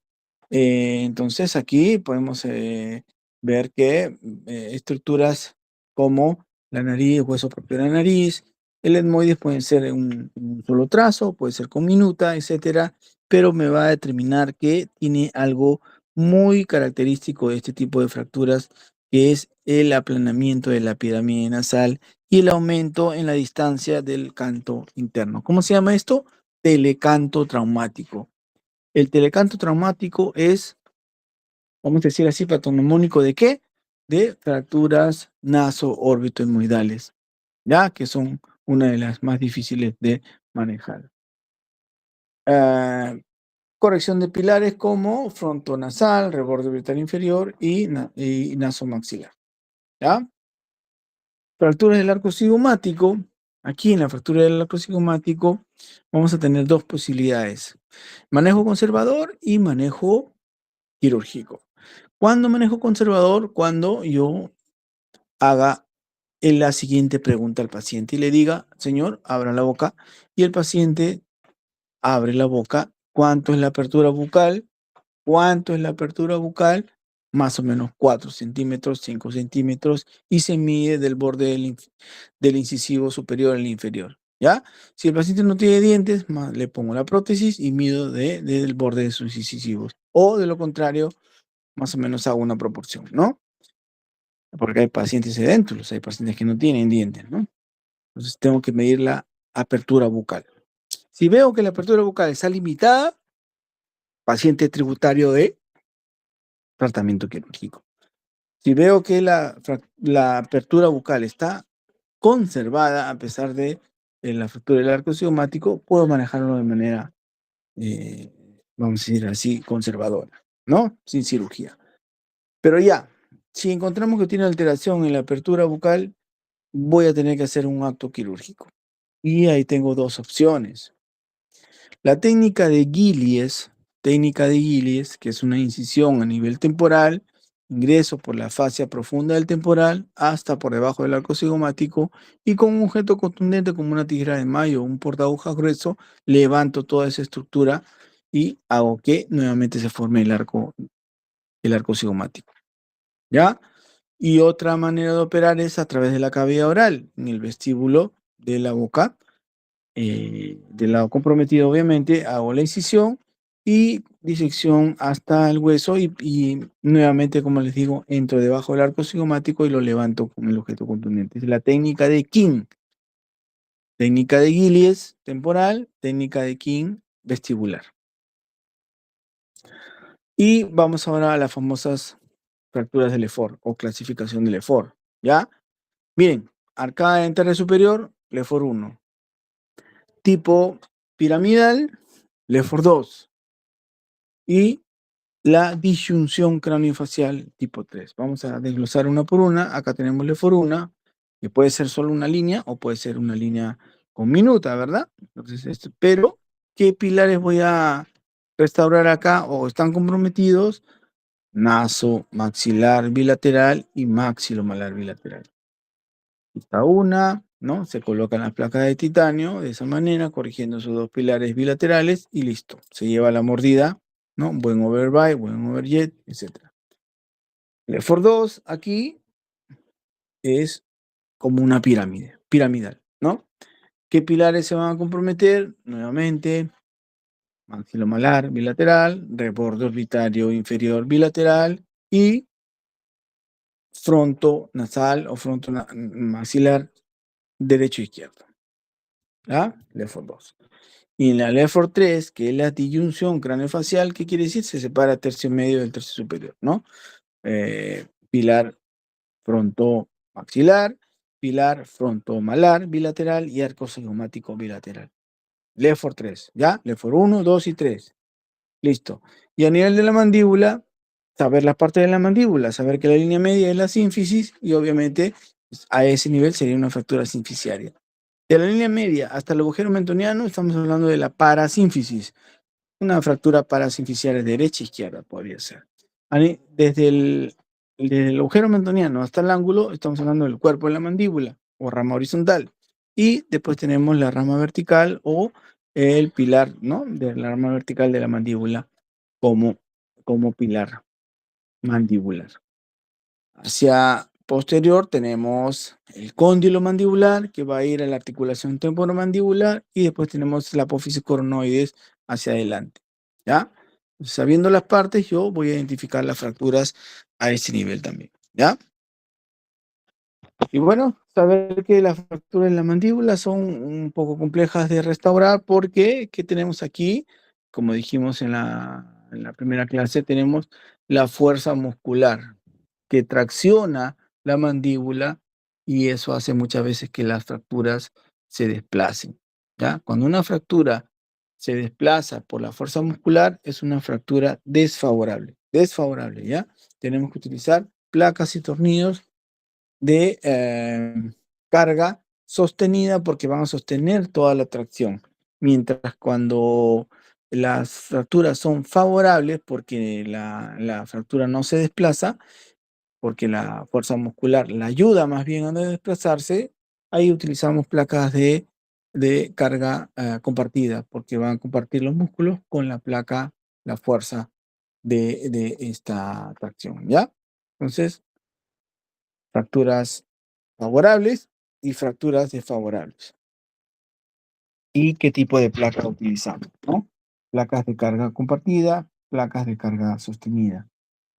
Entonces aquí podemos ver que estructuras como la nariz, el hueso propio de la nariz, el etmoides pueden ser en un solo trazo, puede ser con minuta, etcétera, pero me va a determinar que tiene algo muy característico de este tipo de fracturas, que es el aplanamiento de la pirámide nasal y el aumento en la distancia del canto interno. ¿Cómo se llama esto? Telecanto traumático. El telecanto traumático es, vamos a decir así, patognomónico ¿de qué? De fracturas naso-órbito-etmoidales, ya que son una de las más difíciles de manejar. Corrección de pilares como frontonasal, reborde orbital inferior y nasomaxilar. ¿Ya? Fracturas del arco cigomático. Aquí en la fractura del arco cigomático vamos a tener dos posibilidades: manejo conservador y manejo quirúrgico. ¿Cuándo manejo conservador? Cuando yo haga la siguiente pregunta al paciente y le diga, señor, abra la boca, y el paciente abre la boca. ¿Cuánto es la apertura bucal? ¿Cuánto es la apertura bucal? Más o menos 4 centímetros, 5 centímetros, y se mide del borde del incisivo superior al inferior. ¿Ya? Si el paciente no tiene dientes, le pongo la prótesis y mido del borde de sus incisivos. O de lo contrario, más o menos hago una proporción, ¿no? Porque hay pacientes edéntulos, hay pacientes que no tienen dientes, ¿no? Entonces tengo que medir la apertura bucal. Si veo que la apertura bucal está limitada, paciente tributario de tratamiento quirúrgico. Si veo que la apertura bucal está conservada a pesar de la fractura del arco cigomático, puedo manejarlo de manera, vamos a decir así, conservadora, ¿no? Sin cirugía. Pero ya, si encontramos que tiene alteración en la apertura bucal, voy a tener que hacer un acto quirúrgico. Y ahí tengo dos opciones. La técnica de Gillies, que es una incisión a nivel temporal, ingreso por la fascia profunda del temporal hasta por debajo del arco cigomático y con un objeto contundente como una tijera de mayo o un portagujas grueso, levanto toda esa estructura y hago que nuevamente se forme el arco cigomático. ¿Ya? Y otra manera de operar es a través de la cavidad oral, en el vestíbulo de la boca, del lado comprometido obviamente, hago la incisión y disección hasta el hueso y nuevamente, como les digo, entro debajo del arco cigomático y lo levanto con el objeto contundente. Es la técnica de King. Técnica de Gillies temporal, técnica de King vestibular. Y vamos ahora a las famosas fracturas de Lefort o clasificación de Lefort, ¿ya? Miren, arcada dentaria superior, Lefort 1. Tipo piramidal, Lefort 2. Y la disyunción craniofacial tipo 3. Vamos a desglosar una por una. Acá tenemos Lefort 1, que puede ser solo una línea o puede ser una línea con minuta, ¿verdad? Entonces, pero, ¿qué pilares voy a restaurar acá o están comprometidos? Naso, maxilar bilateral y maxilomalar bilateral. Está una, ¿no? Se colocan las placas de titanio de esa manera, corrigiendo sus dos pilares bilaterales y listo. Se lleva la mordida, ¿no? Buen overbite, buen overjet, etc. Lefort 2 aquí es como una pirámide, piramidal, ¿no? ¿Qué pilares se van a comprometer? Nuevamente, maxilomalar bilateral, reborde orbitario inferior bilateral y fronto nasal o fronto maxilar derecho e izquierdo. ¿Ah? Lefort 2. Y en la Lefort 3, que es la disyunción craneofacial, ¿qué quiere decir? Se separa tercio medio del tercio superior, ¿no? Pilar frontomaxilar, pilar frontomalar bilateral y arco cigomático bilateral. Lefort 3, ¿ya? Lefort 1, 2 y 3. Listo. Y a nivel de la mandíbula, saber la parte de la mandíbula, saber que la línea media es la sínfisis y obviamente pues, a ese nivel sería una fractura sinfisiaria. De la línea media hasta el agujero mentoniano estamos hablando de la parasínfisis, una fractura parasinfisial derecha e izquierda podría ser. Desde el agujero mentoniano hasta el ángulo, estamos hablando del cuerpo de la mandíbula o rama horizontal. Y después tenemos la rama vertical o el pilar, ¿no? De la rama vertical de la mandíbula como pilar mandibular. Hacia posterior tenemos el cóndilo mandibular que va a ir a la articulación temporomandibular y después tenemos la apófisis coronoides hacia adelante. ¿Ya? Sabiendo las partes, yo voy a identificar las fracturas a ese nivel también. ¿Ya? Y bueno, saber que las fracturas en la mandíbula son un poco complejas de restaurar porque, ¿qué tenemos aquí? Como dijimos en la primera clase, tenemos la fuerza muscular que tracciona la mandíbula y eso hace muchas veces que las fracturas se desplacen, ¿ya? Cuando una fractura se desplaza por la fuerza muscular, es una fractura desfavorable, ¿ya? Tenemos que utilizar placas y tornillos de carga sostenida porque van a sostener toda la tracción. Mientras cuando las fracturas son favorables porque la fractura no se desplaza, porque la fuerza muscular la ayuda más bien a no desplazarse, ahí utilizamos placas de carga compartida porque van a compartir los músculos con la placa, la fuerza de esta tracción, ¿ya? Entonces, fracturas favorables y fracturas desfavorables. ¿Y qué tipo de placa utilizamos, no? Placas de carga compartida, placas de carga sostenida,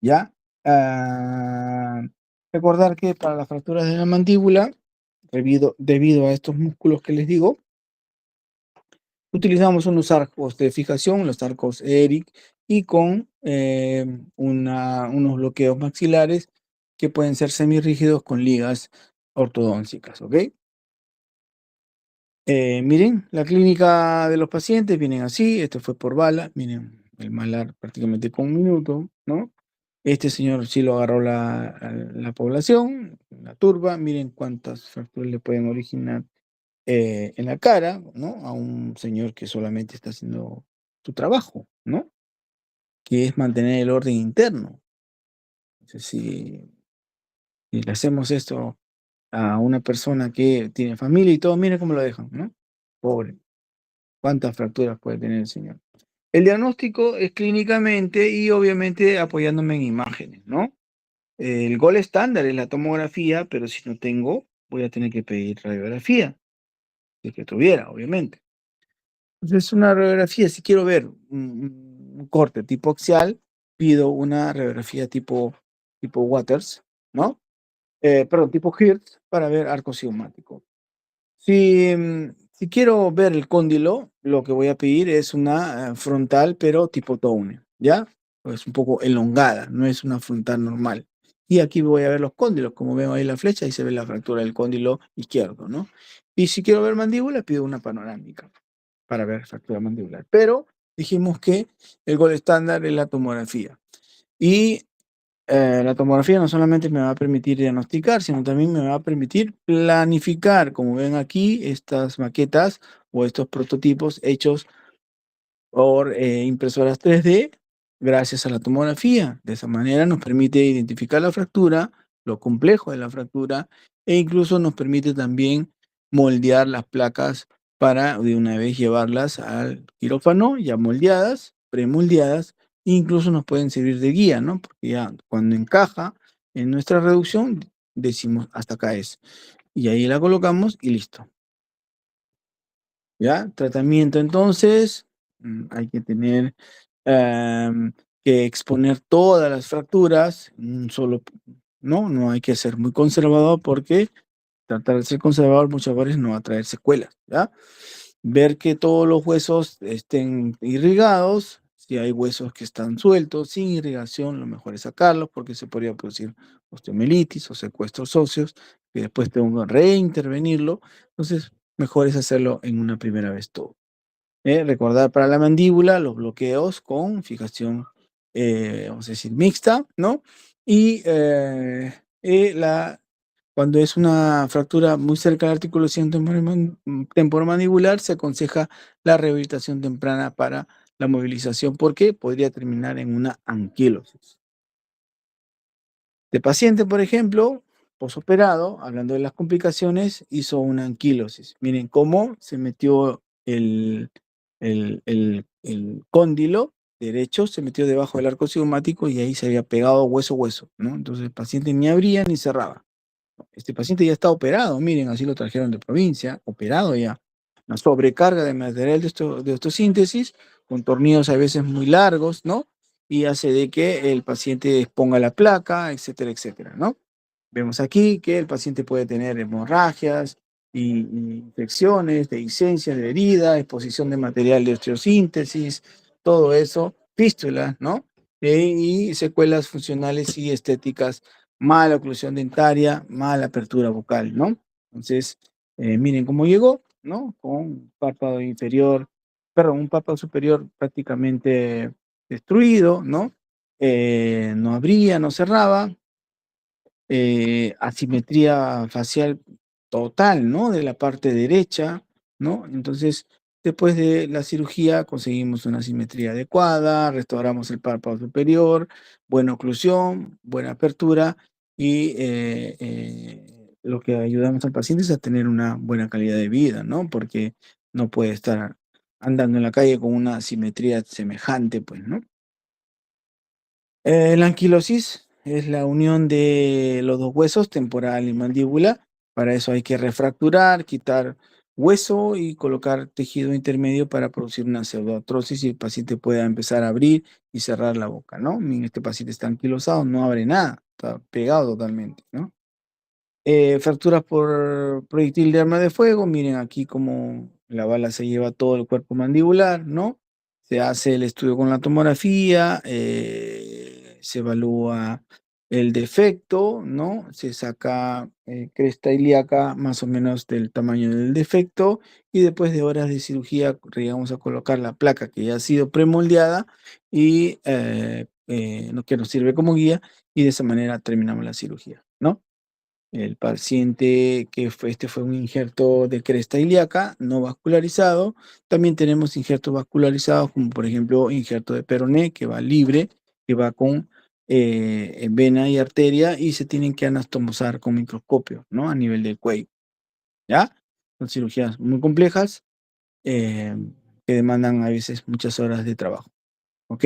¿ya? Ah, recordar que para las fracturas de la mandíbula, debido a estos músculos que les digo, utilizamos unos arcos de fijación, los arcos Eric, y con unos bloqueos maxilares que pueden ser semirrígidos con ligas ortodónticas, ¿ok? Miren, la clínica de los pacientes vienen así, esto fue por bala, miren, el malar prácticamente con un minuto, ¿no? Este señor sí lo agarró la población, la turba, miren cuántas fracturas le pueden originar en la cara, ¿no? A un señor que solamente está haciendo su trabajo, ¿no? Que es mantener el orden interno. Entonces, si le hacemos esto a una persona que tiene familia y todo, miren cómo lo dejan, ¿no? Pobre. ¿Cuántas fracturas puede tener el señor? El diagnóstico es clínicamente y obviamente apoyándome en imágenes, ¿no? El gol estándar es la tomografía, pero si no tengo, voy a tener que pedir radiografía, si es que tuviera, obviamente. Entonces, una radiografía, si quiero ver un corte tipo axial, pido una radiografía tipo Waters, ¿no? Perdón, tipo Hertz para ver arco cigomático. Si quiero ver el cóndilo, lo que voy a pedir es una frontal, pero tipo Tone, ¿ya? Es un poco elongada, no es una frontal normal. Y aquí voy a ver los cóndilos, como veo ahí la flecha, ahí se ve la fractura del cóndilo izquierdo, ¿no? Y si quiero ver mandíbula, pido una panorámica para ver fractura mandibular. Pero dijimos que el gol estándar es la tomografía. Y la tomografía no solamente me va a permitir diagnosticar, sino también me va a permitir planificar, como ven aquí, estas maquetas o estos prototipos hechos por impresoras 3D gracias a la tomografía. De esa manera nos permite identificar la fractura, lo complejo de la fractura e incluso nos permite también moldear las placas para de una vez llevarlas al quirófano ya moldeadas, premoldeadas, e incluso nos pueden servir de guía, ¿no? Porque ya cuando encaja en nuestra reducción decimos hasta acá es. Y ahí la colocamos y listo. ¿Ya? Tratamiento entonces, hay que tener que exponer todas las fracturas en un solo, ¿no? No hay que ser muy conservador porque tratar de ser conservador muchas veces no va a traer secuelas, ¿ya? Ver que todos los huesos estén irrigados, si hay huesos que están sueltos, sin irrigación, lo mejor es sacarlos porque se podría producir osteomielitis o secuestros óseos, que después tengo que reintervenirlo, entonces mejor es hacerlo en una primera vez todo. Recordar para la mandíbula los bloqueos con fijación vamos a decir, mixta, ¿no? Y cuando es una fractura muy cerca del articulación temporomandibular, se aconseja la rehabilitación temprana para la movilización, porque podría terminar en una anquilosis. De paciente, por ejemplo, posoperado, hablando de las complicaciones, hizo una anquilosis. Miren cómo se metió el cóndilo derecho, se metió debajo del arco cigomático y ahí se había pegado hueso a hueso, ¿no? Entonces el paciente ni abría ni cerraba. Este paciente ya está operado, miren, así lo trajeron de provincia, operado ya. Una sobrecarga de material de osteosíntesis, con tornillos a veces muy largos, ¿no? Y hace de que el paciente exponga la placa, etcétera, etcétera, ¿no? Vemos aquí que el paciente puede tener hemorragias y infecciones, dehiscencias de herida, exposición de material de osteosíntesis, todo eso, fístulas, ¿no? Y secuelas funcionales y estéticas, mala oclusión dentaria, mala apertura bucal, ¿no? Entonces, miren cómo llegó, ¿no? Con un párpado inferior, perdón, un párpado superior prácticamente destruido, ¿no? No abría, no cerraba, asimetría facial total, ¿no? De la parte derecha, ¿no? Entonces, después de la cirugía conseguimos una simetría adecuada, restauramos el párpado superior, buena oclusión, buena apertura y lo que ayudamos al paciente es a tener una buena calidad de vida, ¿no? Porque no puede estar andando en la calle con una simetría semejante, pues, ¿no? La anquilosis es la unión de los dos huesos, temporal y mandíbula. Para eso hay que refracturar, quitar hueso y colocar tejido intermedio para producir una pseudoartrosis y el paciente pueda empezar a abrir y cerrar la boca, ¿no? Miren, este paciente está anquilosado, no abre nada, está pegado totalmente, ¿no? Fracturas por proyectil de arma de fuego, miren aquí cómo la bala se lleva todo el cuerpo mandibular, ¿no? Se hace el estudio con la tomografía, se evalúa el defecto, ¿no? Se saca cresta ilíaca más o menos del tamaño del defecto y después de horas de cirugía llegamos a colocar la placa que ya ha sido premoldeada y que nos sirve como guía y de esa manera terminamos la cirugía, ¿no? El paciente este fue un injerto de cresta ilíaca no vascularizado. También tenemos injertos vascularizados, como por ejemplo injerto de peroné, que va libre, que va con vena y arteria, y se tienen que anastomosar con microscopio, ¿no? A nivel del cuello, ¿ya? Son cirugías muy complejas eh, que demandan a veces muchas horas de trabajo, ¿ok?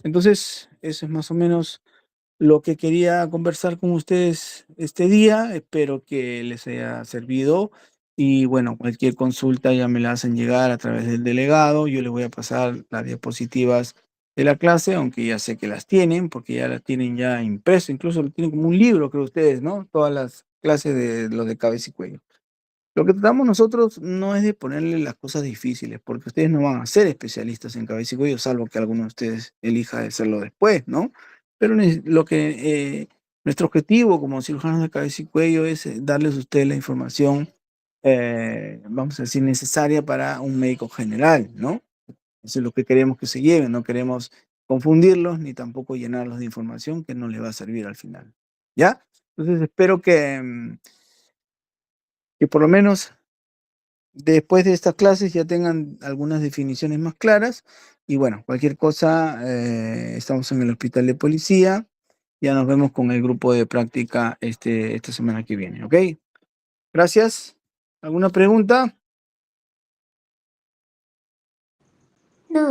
Entonces, eso es más o menos lo que quería conversar con ustedes este día. Espero que les haya servido y bueno, cualquier consulta ya me la hacen llegar a través del delegado. Yo les voy a pasar las diapositivas de la clase, aunque ya sé que las tienen, porque ya las tienen ya impreso, incluso lo tienen como un libro, creo ustedes, ¿no? Todas las clases de los de cabeza y cuello. Lo que tratamos nosotros no es de ponerle las cosas difíciles, porque ustedes no van a ser especialistas en cabeza y cuello, salvo que alguno de ustedes elija de hacerlo después, ¿no? Pero nuestro objetivo como cirujanos de cabeza y cuello es darles a ustedes la información, vamos a decir, necesaria para un médico general, ¿no? Eso es lo que queremos que se lleven, no queremos confundirlos ni tampoco llenarlos de información que no les va a servir al final, ¿ya? Entonces espero que por lo menos después de estas clases ya tengan algunas definiciones más claras. Y bueno, cualquier cosa, estamos en el hospital de policía. Ya nos vemos con el grupo de práctica esta semana que viene, ¿ok? Gracias. ¿Alguna pregunta? No.